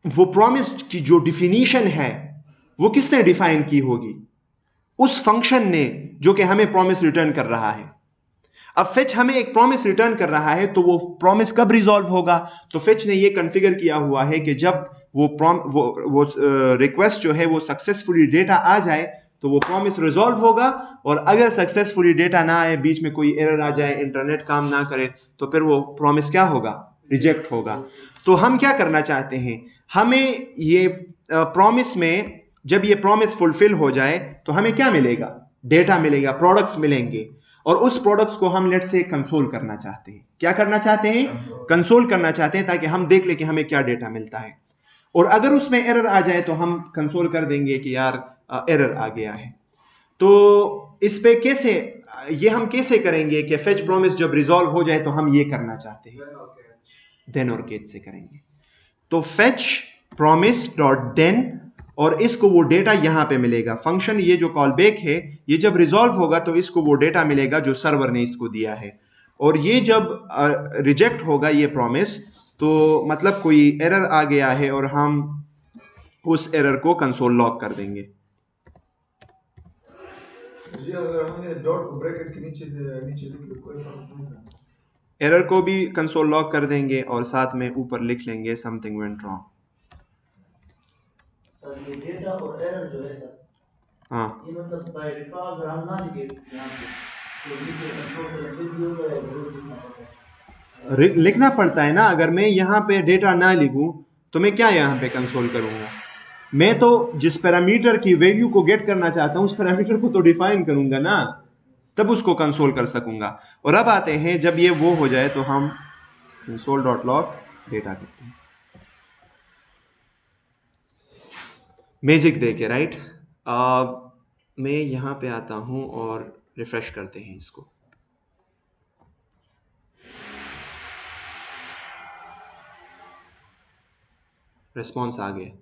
वो प्रॉमिस की जो डिफिनीशन है वो किसने डिफाइन की होगी? उस फंक्शन ने, जो कि हमें प्रॉमिस रिटर्न कर रहा है। अब फेच हमें एक प्रॉमिस रिटर्न कर रहा है, तो वो प्रॉमिस कब रिजॉल्व होगा? तो फेच ने ये कॉन्फ़िगर किया हुआ है कि जब वो रिक्वेस्ट जो है वो सक्सेसफुली डेटा आ जाए तो वो प्रॉमिस रिजॉल्व होगा, और अगर सक्सेसफुली डेटा ना आए, बीच में कोई एरर आ जाए, इंटरनेट काम ना करे, तो फिर वो प्रॉमिस क्या होगा? रिजेक्ट होगा। तो हम क्या करना चाहते हैं? हमें ये प्रॉमिस में, जब ये प्रॉमिस फुलफिल हो जाए तो हमें क्या मिलेगा? डेटा मिलेगा, प्रोडक्ट्स मिलेंगे, और उस प्रोडक्ट्स को हम लेट से कंसोल करना चाहते हैं। क्या करना चाहते हैं? कंसोल करना चाहते हैं, ताकि हम देख ले कि हमें क्या डेटा मिलता है। और अगर उसमें एरर आ जाए तो हम कंसोल कर देंगे कि यार एरर आ गया है। तो इस पे कैसे, ये हम कैसे करेंगे कि फेच प्रॉमिस जब रिजॉल्व हो जाए तो हम ये करना चाहते हैं? देन और कैच से करेंगे। तो फेच प्रॉमिस डॉट देन, और इसको वो डेटा यहां पे मिलेगा। फंक्शन ये जो कॉल बैक है, ये जब रिजॉल्व होगा तो इसको वो डेटा मिलेगा जो सर्वर ने इसको दिया है। और ये जब रिजेक्ट होगा ये प्रॉमिस, तो मतलब कोई एरर आ गया है, और हम उस एरर को कंसोल लॉग कर देंगे। जी, अगर हम ये डॉट को ब्रैकेट के नीचे लिख ले कोई फर्क नहीं पड़ता। एरर को भी कंसोल लॉग कर देंगे और साथ में ऊपर लिख लेंगे समथिंग वेंट रॉन्ग। सर ये डेटा और एरर जो है सर, हाँ, ये मतलब बाय डिफॉल्ट अगर हम ना लिखे यहाँ पे तो नीचे कंट्रोल करें फिर भी होगा या जरूर लिखना पड़ता है? लिखना पड़ता है ना। अगर मैं यहाँ पे डेटा ना लिखूं तो मैं क्या यहाँ पे कंसोल करूंगा? मैं तो जिस पैरामीटर की वैल्यू को गेट करना चाहता हूं उस पैरामीटर को तो डिफाइन करूंगा ना, तब उसको कंसोल कर सकूंगा। और अब आते हैं, जब ये वो हो जाए तो हम कंसोल डॉट लॉग डेटा करते हैं, मैजिक दे के, राइट। मैं यहाँ पे आता हूँ और रिफ्रेश करते हैं इसको। रिस्पॉन्स आ गया।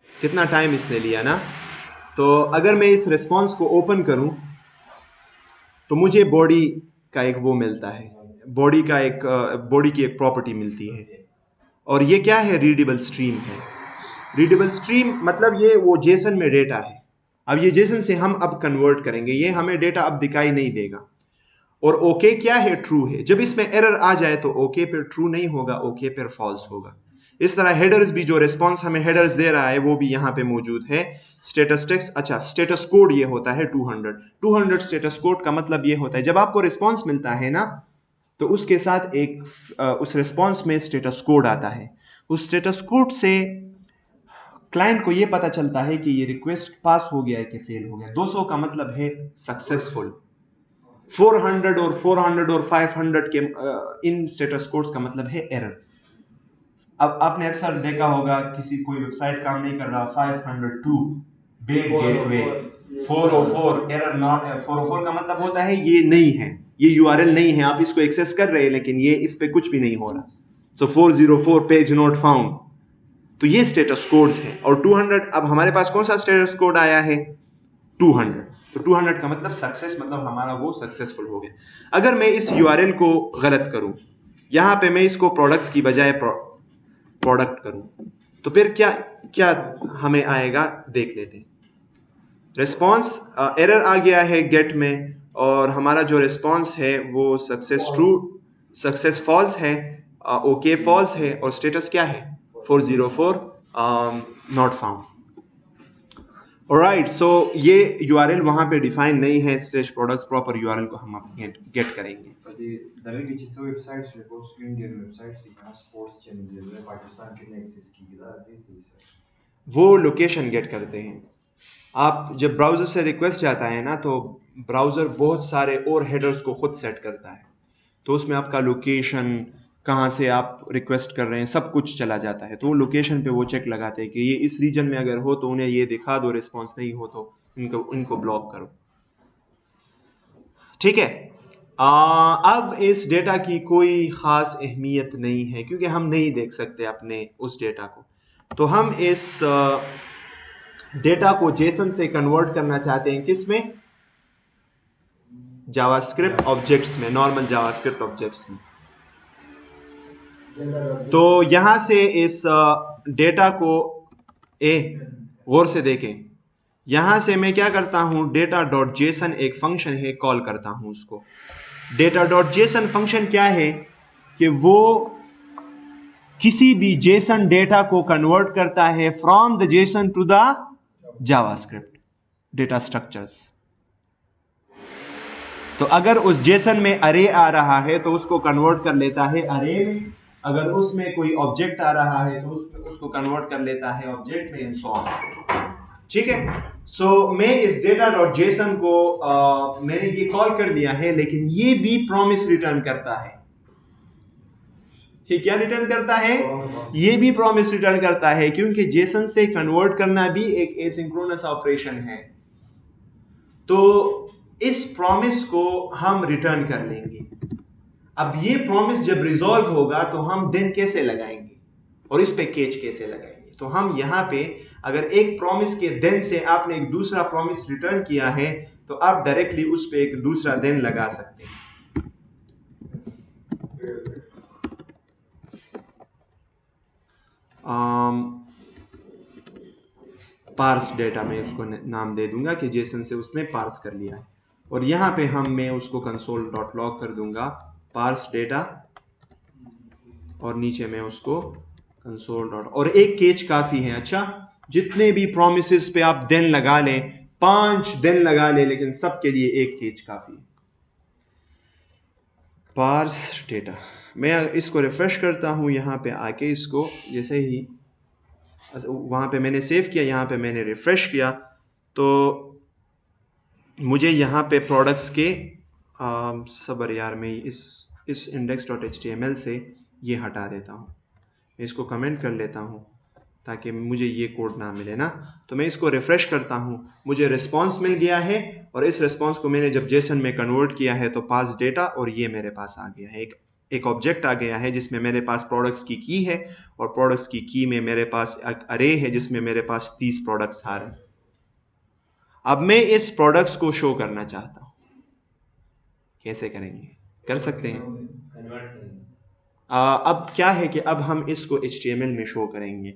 कितना टाइम इसने लिया ना। तो अगर मैं इस रिस्पॉन्स को ओपन करूं तो मुझे बॉडी का एक वो मिलता है, बॉडी की एक प्रॉपर्टी मिलती है। और ये क्या है? रीडेबल स्ट्रीम है। रीडेबल स्ट्रीम मतलब ये वो जेसन में डेटा है। अब ये जेसन से हम अब कन्वर्ट करेंगे, ये हमें डेटा अब दिखाई नहीं देगा। और ओके क्या है? ट्रू है। जब इसमें एरर आ जाए तो ओके पर ट्रू नहीं होगा, ओके पर फॉल्स होगा। इस तरह हेडर्स भी, जो रिस्पॉन्स हमें हेडर्स दे रहा है वो भी यहाँ पे मौजूद है। स्टेटस टेक्स्ट, अच्छा, स्टेटस कोड ये होता है 200 स्टेटस कोड का मतलब ये होता है जब आपको रिस्पॉन्स मिलता है ना, तो उसके साथ एक उस रिस्पॉन्स में स्टेटस कोड आता है। उस स्टेटस कोड से क्लाइंट को ये पता चलता है कि ये रिक्वेस्ट पास हो गया है कि फेल हो गया। 200 का मतलब है सक्सेसफुल, 400 और 500 के इन स्टेटस कोड्स का मतलब है एरर। अब आपने अक्सर देखा होगा किसी कोई वेबसाइट काम नहीं कर रहा, 502 बेड गेटवे, 404 एरर नॉट, 404 का मतलब होता है ये नहीं है, ये यूआरएल नहीं है, आप इसको एक्सेस कर रहे हैं लेकिन ये इस पे कुछ भी नहीं हो रहा। सो 404 पेज नॉट फाउंड। तो ये स्टेटस कोड्स हैं। और 200, अब हमारे पास कौन सा स्टेटस कोड आया है? 200। तो 200 का मतलब सक्सेस, मतलब हमारा वो सक्सेसफुल हो गया। अगर मैं इस यूआरएल को गलत करूं, यहां पे मैं इसको प्रोडक्ट्स की बजाय प्रोडक्ट करूं, तो फिर क्या क्या हमें आएगा देख लेते हैं। रिस्पॉन्स एरर आ गया है गेट में, और हमारा जो रिस्पॉन्स है वो सक्सेस ट्रू, सक्सेस फॉल्स है, ओके फॉल्स है, और स्टेटस क्या है 404 नॉट फाउंड। ऑलराइट, सो ये यूआरएल वहां पे डिफाइन नहीं है स्लेश प्रोडक्ट्स, प्रॉपर यूआरएल को हम गेट करेंगे। David which is websites reports to Indian websites यहाँ स्पोर्ट्स चैनल है पाकिस्तान के ने एक्सेस की गया वो लोकेशन गेट करते हैं। आप जब ब्राउज़र से रिक्वेस्ट जाता है ना, तो ब्राउज़र बहुत सारे और हेडर्स को खुद सेट करता है, तो उसमें आपका लोकेशन, कहाँ से आप रिक्वेस्ट कर रहे हैं, सब कुछ चला जाता है। तो वो लोकेशन पे वो चेक लगाते हैं कि ये इस रीजन में अगर हो तो उन्हें ये दिखा दो, रिस्पॉन्स नहीं हो तो इनको ब्लॉक करो। ठीक है। अब इस डेटा की कोई ख़ास अहमियत नहीं है क्योंकि हम नहीं देख सकते अपने उस डेटा को, तो हम इस डेटा को जेसन से कन्वर्ट करना चाहते हैं, किस में? जावास्क्रिप्ट ऑब्जेक्ट्स में, नॉर्मल जावास्क्रिप्ट ऑब्जेक्ट्स में। तो यहां से इस डेटा को गौर से देखें, यहां से मैं क्या करता हूं, डेटा डॉट जेसन एक फंक्शन है, कॉल करता हूं उसको। डेटा डॉट जेसन फंक्शन क्या है कि वो किसी भी जेसन डेटा को कन्वर्ट करता है from the JSON to the JavaScript data structures. तो अगर उस जेसन में अरे आ रहा है तो उसको कन्वर्ट कर लेता है अरे में, अगर उसमें कोई ऑब्जेक्ट आ रहा है तो उसको कन्वर्ट कर लेता है ऑब्जेक्ट में, एंड सो ऑन। ठीक है। सो मैं इस डेटा डॉट जेसन को मैंने ये कॉल कर लिया है, लेकिन ये भी प्रॉमिस रिटर्न करता है। ये क्या रिटर्न करता है? ये भी प्रॉमिस रिटर्न करता है, क्योंकि जेसन से कन्वर्ट करना भी एक एसिंक्रोनस ऑपरेशन है। तो इस प्रॉमिस को हम रिटर्न कर लेंगे। अब ये प्रॉमिस जब रिजॉल्व होगा तो हम देन कैसे लगाएंगे और इस पे केच कैसे लगाएंगे? तो हम यहाँ पे अगर एक प्रॉमिस के देन से आपने एक दूसरा प्रॉमिस रिटर्न किया है तो आप डायरेक्टली उस पे एक दूसरा देन लगा सकते हैं। पार्स डेटा में उसको नाम दे दूंगा कि जेसन से उसने पार्स कर लिया है, और यहाँ पे मैं उसको कंसोल डॉट लॉग कर दूंगा पार्स डेटा, और नीचे में उसको कंसोल डॉट, और एक केच काफी है। अच्छा, जितने भी प्रोमिसेस पे आप देन लगा लें, 5 देन लगा लें, लेकिन सबके लिए एक केच काफी है। पार्स डेटा, मैं इसको रिफ्रेश करता हूँ यहाँ पे आके, इसको जैसे ही वहाँ पे मैंने सेव किया, यहाँ पे मैंने रिफ्रेश किया, तो मुझे यहाँ पे प्रोडक्ट्स के सबर यार, मैं इस index.html से ये हटा देता हूँ, मैं इसको कमेंट कर लेता हूँ ताकि मुझे ये कोड ना मिले ना। तो मैं इसको रिफ्रेश करता हूँ, मुझे रिस्पांस मिल गया है, और इस रिस्पांस को मैंने जब जेसन में कन्वर्ट किया है तो पास डेटा, और ये मेरे पास आ गया है, एक ऑब्जेक्ट आ गया है जिसमें मेरे पास प्रोडक्ट्स की की है, और प्रोडक्ट्स की की में मेरे पास एक अरे है जिसमें मेरे पास 30 प्रोडक्ट्स आ रहे हैं। अब मैं इस प्रोडक्ट्स को शो करना चाहता हूँ, कैसे करेंगे? कर सकते हैं। अब क्या है कि अब हम इसको HTML में शो करेंगे,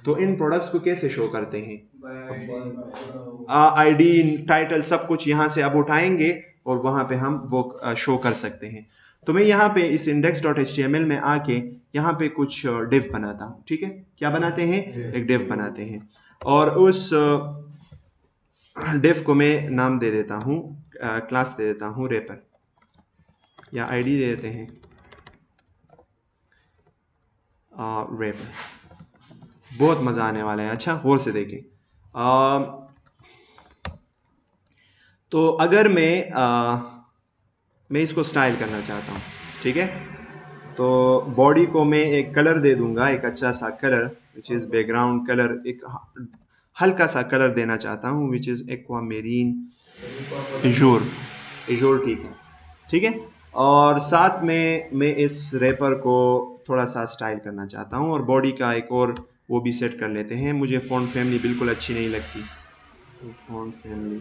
तो इन प्रोडक्ट्स को कैसे शो करते हैं? आईडी, टाइटल, सब कुछ यहाँ से अब उठाएंगे और वहाँ पे हम वो शो कर सकते हैं। तो मैं यहाँ पे इस index.html में आके यहाँ पे कुछ डिव बनाता हूँ। ठीक है, क्या बनाते हैं? एक डिव बनाते हैं, और उस डिव को मैं नाम दे देता हूँ, क्लास दे देता हूँ रेपर, या आईडी दे देते हैं रेपर। बहुत मज़ा आने वाला है। अच्छा, गौर से देखें। तो अगर मैं इसको स्टाइल करना चाहता हूँ, ठीक है, तो बॉडी को मैं एक कलर दे दूंगा, एक अच्छा सा colour which is background colour, एक हल्का सा कलर देना चाहता हूँ विच इज़ एक्वा मेरीन एजोर, ठीक है। और साथ में मैं इस रेपर को थोड़ा सा स्टाइल करना चाहता हूँ, और बॉडी का एक और वो भी सेट कर लेते हैं। मुझे फॉन्ट फैमिली बिल्कुल अच्छी नहीं लगती, तो फॉन्ट फैमिली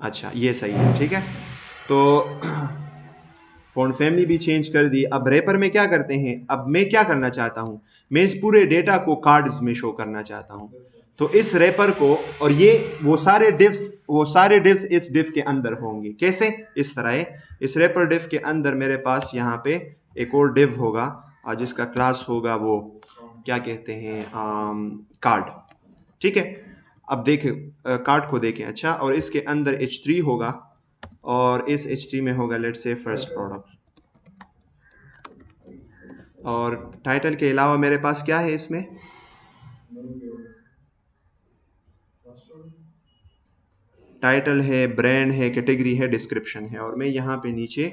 अच्छा ये सही है, ठीक है। तो फॉन्ट फैमिली भी चेंज कर दी। अब रैपर में क्या करते हैं, अब मैं क्या करना चाहता हूं, मैं इस पूरे डेटा को कार्ड्स में शो करना चाहता हूं। तो इस रैपर को, और ये वो सारे डिव्स इस डिव के अंदर होंगे। कैसे? इस तरह है, इस रैपर डिव के अंदर मेरे पास यहाँ पे एक और डिव होगा जिसका क्लास होगा वो क्या कहते हैं, कार्ड, ठीक है। अब देखें कार्ड को देखें, अच्छा, और इसके अंदर H3 होगा और इस H3 में होगा लेट्स से फर्स्ट प्रोडक्ट, और टाइटल के अलावा मेरे पास क्या है इसमें, टाइटल है, ब्रांड है, कैटेगरी है, डिस्क्रिप्शन है, और मैं यहाँ पे नीचे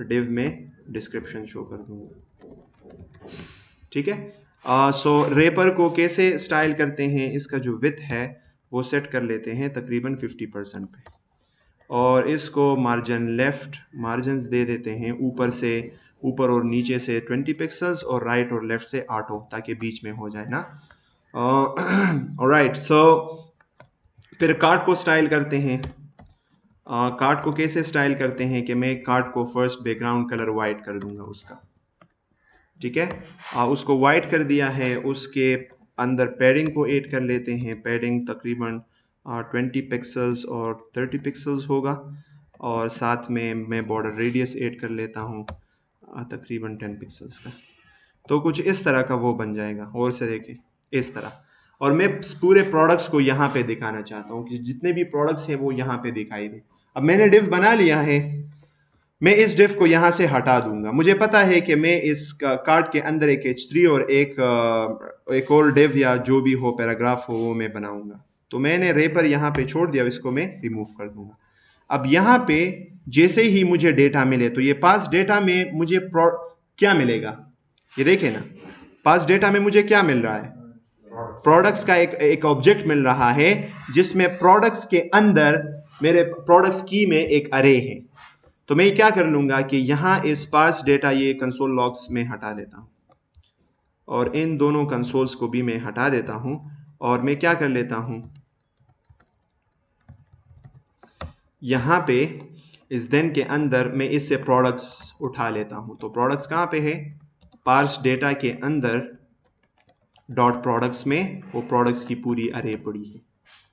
डिव में डिस्क्रिप्शन शो कर दूंगा, ठीक है। सो रैपर को कैसे स्टाइल करते हैं, इसका जो विड्थ है वो सेट कर लेते हैं तकरीबन 50% पे, और इसको मार्जिन्स दे देते हैं ऊपर से, ऊपर और नीचे से 20 पिक्सल्स और राइट और लेफ्ट से 8 हो, ताकि बीच में हो जाए ना। ऑलराइट, सो फिर कार्ड को स्टाइल करते हैं। कार्ड को कैसे स्टाइल करते हैं कि मैं कार्ड को फर्स्ट बैकग्राउंड कलर वाइट कर दूंगा उसका, ठीक है। उसको वाइट कर दिया है, उसके अंदर पैडिंग को ऐड कर लेते हैं, पैडिंग तकरीबन 20 पिक्सल्स और 30 पिक्सल्स होगा, और साथ में मैं बॉर्डर रेडियस ऐड कर लेता हूँ तकरीबन 10 पिक्सल्स का। तो कुछ इस तरह का वो बन जाएगा, और से देखें इस तरह। और मैं पूरे प्रोडक्ट्स को यहाँ पे दिखाना चाहता हूँ कि जितने भी प्रोडक्ट्स हैं वो यहाँ पे दिखाई दे। अब मैंने डिव बना लिया है, मैं इस डिव को यहाँ से हटा दूंगा। मुझे पता है कि मैं इस कार्ड के अंदर एक H3 और एक और डिव या जो भी हो पैराग्राफ हो वो मैं बनाऊंगा। तो मैंने रैपर यहाँ पे छोड़ दिया, इसको मैं रिमूव कर दूंगा। अब यहाँ पे जैसे ही मुझे डेटा मिले, तो ये पास डेटा में मुझे क्या मिलेगा, ये देखें ना, पास डेटा में मुझे क्या मिल रहा है, प्रोडक्ट्स का एक ऑब्जेक्ट मिल रहा है, जिसमें प्रोडक्ट्स के अंदर मेरे प्रोडक्ट्स की में एक अरे है। तो मैं क्या कर लूंगा कि यहां इस पास डेटा ये कंसोल लॉग्स में हटा देता हूं, और इन दोनों कंसोल्स को भी मैं हटा देता हूं, और मैं क्या कर लेता हूं, यहां पे इस देन के अंदर मैं इससे प्रोडक्ट्स उठा लेता हूं। तो प्रोडक्ट्स कहां पे है, पार्स डेटा के अंदर डॉट प्रोडक्ट्स में वो प्रोडक्ट्स की पूरी अरे पड़ी है।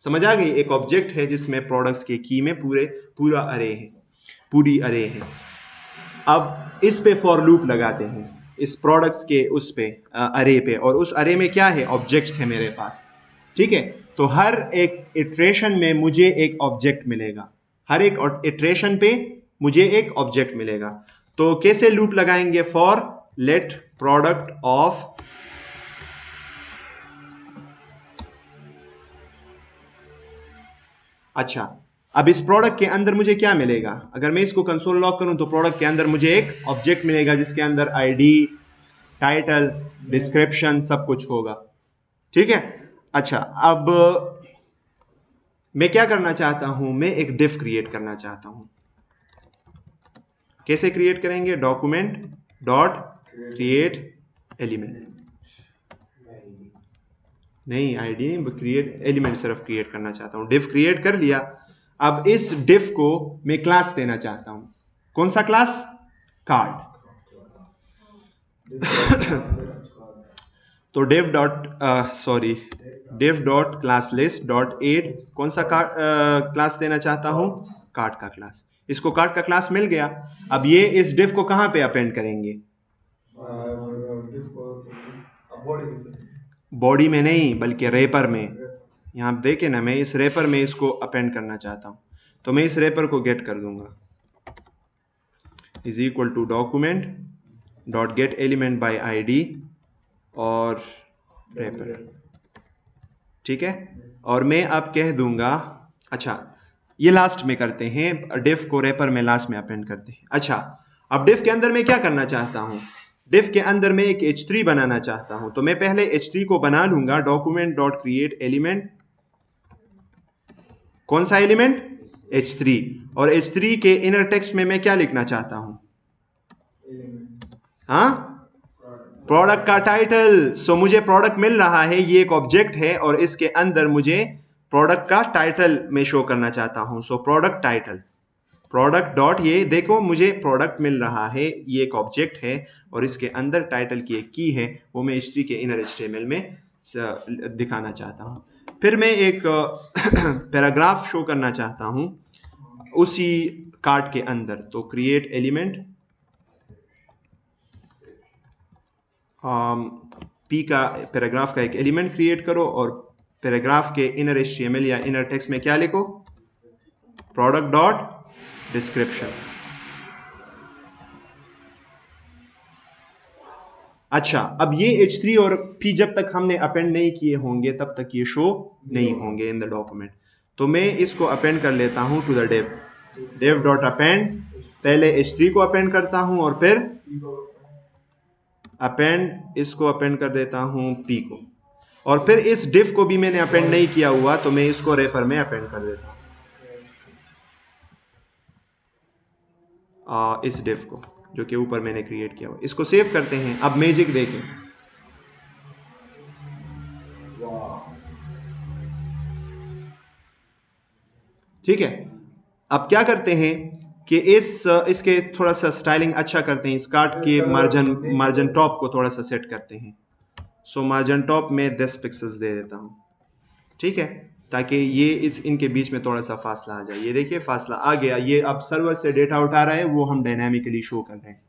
समझ आ गई, एक ऑब्जेक्ट है जिसमें प्रोडक्ट्स के की में पूरा अरे है, पूरी अरे है। अब इस पे फॉर लूप लगाते हैं, इस प्रोडक्ट्स के उस पे अरे पे, और उस अरे में क्या है, ऑब्जेक्ट्स है मेरे पास, ठीक है। तो हर एक इटरेशन में मुझे एक ऑब्जेक्ट मिलेगा, हर एक इटरेशन पे मुझे एक ऑब्जेक्ट मिलेगा। तो कैसे लूप लगाएंगे, फॉर लेट प्रोडक्ट ऑफ, अच्छा, अब इस प्रोडक्ट के अंदर मुझे क्या मिलेगा, अगर मैं इसको कंसोल लॉग करूं तो प्रोडक्ट के अंदर मुझे एक ऑब्जेक्ट मिलेगा जिसके अंदर आईडी, टाइटल, डिस्क्रिप्शन सब कुछ होगा, ठीक है। अच्छा, अब मैं क्या करना चाहता हूं, मैं एक डिव क्रिएट करना चाहता हूं। कैसे क्रिएट करेंगे, डॉक्यूमेंट डॉट क्रिएट एलिमेंट, नहीं आईडी नहीं, क्रिएट एलिमेंट सिर्फ क्रिएट करना चाहता हूं। डिव क्रिएट कर लिया। अब इस डिव को मैं क्लास देना चाहता हूं, कौन सा क्लास, कार्ड। तो div dot class list dot add, कौन सा क्लास देना चाहता हूं, कार्ड का क्लास। इसको कार्ड का क्लास मिल गया। अब ये इस डिव को कहां पे अपेंड करेंगे, बॉडी में नहीं बल्कि रैपर में। यहाँ देखे ना, मैं इस रैपर में इसको अपेंड करना चाहता हूँ, तो मैं इस रैपर को गेट कर दूंगा, is equal to document dot get element by ID और रैपर, ठीक है। और मैं अब कह दूंगा, अच्छा ये लास्ट में करते हैं, डिव को रैपर में लास्ट में अपेंड करते हैं। अच्छा, अब डिव के अंदर मैं क्या करना चाहता हूँ, डिव के अंदर मैं एक H3 बनाना चाहता हूं। तो मैं पहले H3 को बना लूंगा, डॉक्यूमेंट डॉट क्रिएट एलिमेंट, कौन सा एलिमेंट, H3, और H3 के इनर टेक्स्ट में मैं क्या लिखना चाहता हूं, हाँ प्रोडक्ट का टाइटल। सो मुझे प्रोडक्ट मिल रहा है, ये एक ऑब्जेक्ट है और इसके अंदर मुझे प्रोडक्ट का टाइटल में शो करना चाहता हूं। So product title, product dot, ये देखो मुझे प्रोडक्ट मिल रहा है, ये एक ऑब्जेक्ट है और इसके अंदर टाइटल की एक की है, वो मैं H3 के इनर HTML में दिखाना चाहता हूं। फिर मैं एक पैराग्राफ शो करना चाहता हूं उसी कार्ड के अंदर। तो क्रिएट एलिमेंट, पी का पैराग्राफ का एक एलिमेंट क्रिएट करो और पैराग्राफ के इनर HTML या इनर टेक्स्ट में क्या लिखो, प्रोडक्ट डॉट डिस्क्रिप्शन। अच्छा, अब ये H3 और P जब तक हमने अपेंड नहीं किए होंगे तब तक ये शो नहीं होंगे इन द डॉक्यूमेंट। तो मैं इसको अपेंड कर लेता हूं to the dev dot append. पहले H3 को अपेंड करता हूं और फिर अपेंड, इसको अपेंड कर देता हूं P को, और फिर इस div को भी मैंने अपेंड नहीं किया हुआ तो मैं इसको रेफर में अपेंड कर देता हूं, इस div को जो कि ऊपर मैंने क्रिएट किया हुआ। इसको सेव करते हैं। अब मैजिक देखें, ठीक है। अब क्या करते हैं कि इसके थोड़ा सा स्टाइलिंग अच्छा करते हैं, इस कार्ड के मार्जिन टॉप को थोड़ा सा सेट करते हैं। सो मार्जिन टॉप में 10 पिक्सेल्स दे देता हूं, ठीक है, ताकि ये इनके बीच में थोड़ा सा फासला आ जाए। ये देखिए फासला आ गया। ये अब सर्वर से डेटा उठा रहा है, वो हम डायनामिकली शो कर रहे हैं।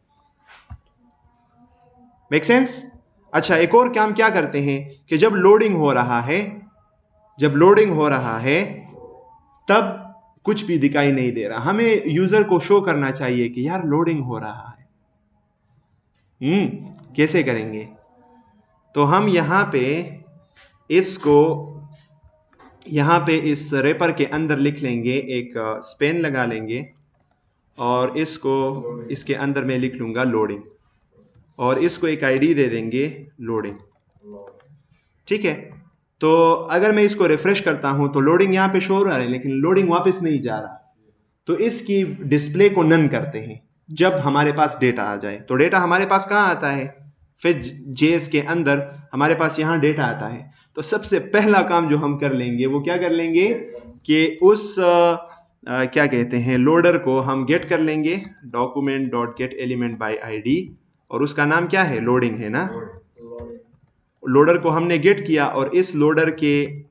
Make sense? अच्छा, एक और काम क्या करते हैं कि जब लोडिंग हो रहा है तब कुछ भी दिखाई नहीं दे रहा, हमें यूजर को शो करना चाहिए कि यार लोडिंग हो रहा है। कैसे करेंगे? तो हम यहां पे इस रेपर के अंदर लिख लेंगे, एक स्पेन लगा लेंगे और इसके अंदर मैं लिख लूंगा लोडिंग और इसको एक आईडी दे देंगे लोडिंग, ठीक है। तो अगर मैं इसको रिफ्रेश करता हूं तो लोडिंग यहां पे शो हो रहा है लेकिन लोडिंग वापस नहीं जा रहा। तो इसकी डिस्प्ले को नन करते हैं जब हमारे पास डेटा आ जाए। तो डेटा हमारे पास कहां आता है? फिर JS के अंदर हमारे पास यहां डेटा आता है। तो सबसे पहला काम जो हम कर लेंगे वो क्या कर लेंगे कि उस क्या कहते हैं लोडर को हम गेट कर लेंगे, document dot get element bye ID, और उसका नाम क्या है? लोडिंग है ना। लोडर को हमने गेट किया और इस लोडर के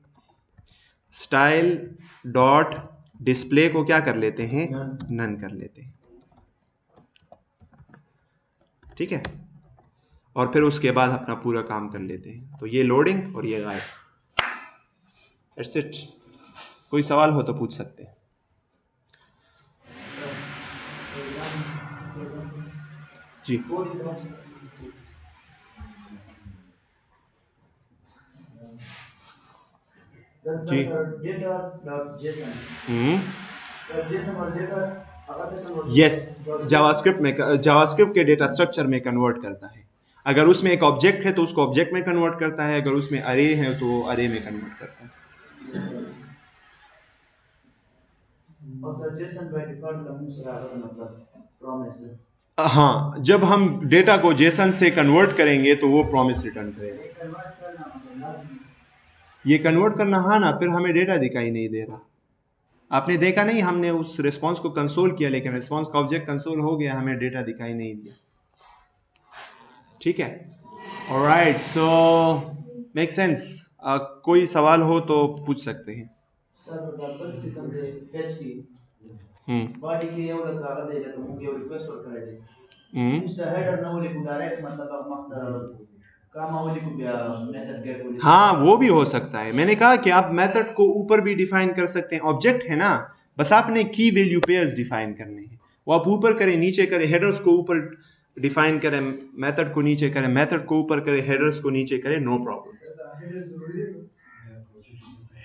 स्टाइल डॉट डिस्प्ले को क्या कर लेते हैं? नन कर लेते हैं, ठीक है। और फिर उसके बाद अपना पूरा काम कर लेते हैं। तो ये लोडिंग और ये गायब। It's it. कोई सवाल हो तो पूछ सकते हैं। जी जी। यस, जावास्क्रिप्ट के डेटा स्ट्रक्चर में कन्वर्ट करता है। अगर उसमें एक ऑब्जेक्ट है तो उसको ऑब्जेक्ट में कन्वर्ट करता है, अगर उसमें अरे है तो अरे में कन्वर्ट करता है। हाँ, जब हम डेटा को जेसन से कन्वर्ट करेंगे तो वो प्रॉमिस रिटर्न करेगा। ये कन्वर्ट करना, हाँ ना, फिर हमें डेटा दिखाई नहीं दे रहा। आपने देखा नहीं, हमने उस रिस्पॉन्स को कंसोल किया लेकिन रिस्पॉन्स का ऑब्जेक्ट कंसोल हो गया, हमें डेटा दिखाई नहीं दिया, ठीक है। Alright, so make sense. कोई सवाल हो तो पूछ सकते हैं। बॉडी के एवढं कागद आहे तर मग एवढी रिक्वेस्ट वर करायची नुसतं हेडर न होली को डायरेक्ट मतलब कामावली को मेथड गेट होली। हाँ, वो भी हो सकता है। मैंने कहा कि आप मेथड को ऊपर भी डिफाइन कर सकते हैं, ऑब्जेक्ट है ना, बस आपने की वैल्यू पेयर्स डिफाइन करने हैं। वो आप ऊपर करें नीचे करें, हेडर्स को ऊपर डिफाइन करें, मेथड को नीचे करें, मेथड को ऊपर करें, हेडर्स को नीचे करें, नो प्रॉब्लम।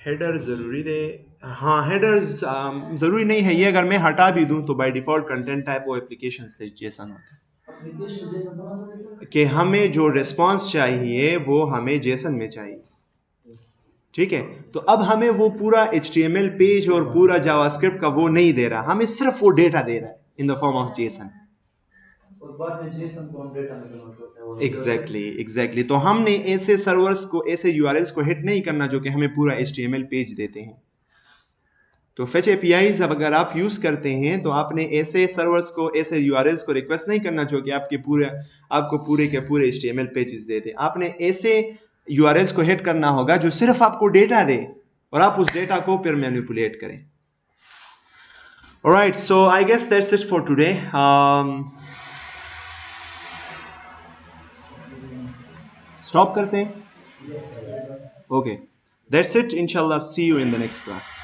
हेडर जरूरी दे? हाँ, हेडर्स जरूरी नहीं है। ये अगर मैं हटा भी दूं तो बाय डिफॉल्ट कंटेंट टाइप वो एप्लीकेशन से जेसन होता है कि हमें जो रिस्पॉन्स चाहिए वो हमें जेसन में चाहिए, ठीक है। तो अब हमें वो पूरा HTML पेज और पूरा जावास्क्रिप्ट का वो नहीं दे रहा, हमें सिर्फ वो डेटा दे रहा है in the form of Jason. और बाद में जेसन को हम डेटा में कन्वर्ट करते हैं। एग्जैक्टली तो हमने ऐसे सर्वर्स को, ऐसे यूआरएल्स को हिट नहीं करना जो कि हमें पूरा एचटीएमएल पेज देते हैं। तो फेच एपीआईज अगर आप यूज करते हैं तो आपने ऐसे सर्वर्स को, ऐसे यूआरएल्स को रिक्वेस्ट नहीं करना जो कि आपको पूरे के पूरे एचटीएमएल पेजेस दे दे। आपने ऐसे यूआरएल्स को हिट करना होगा जो सिर्फ आपको डेटा दे और आप उस डेटा को फिर मैनिपुलेट करें। Alright, so I guess that's it for today. Stop करते हैं? Okay, that's it. Inshallah, see you in the next class.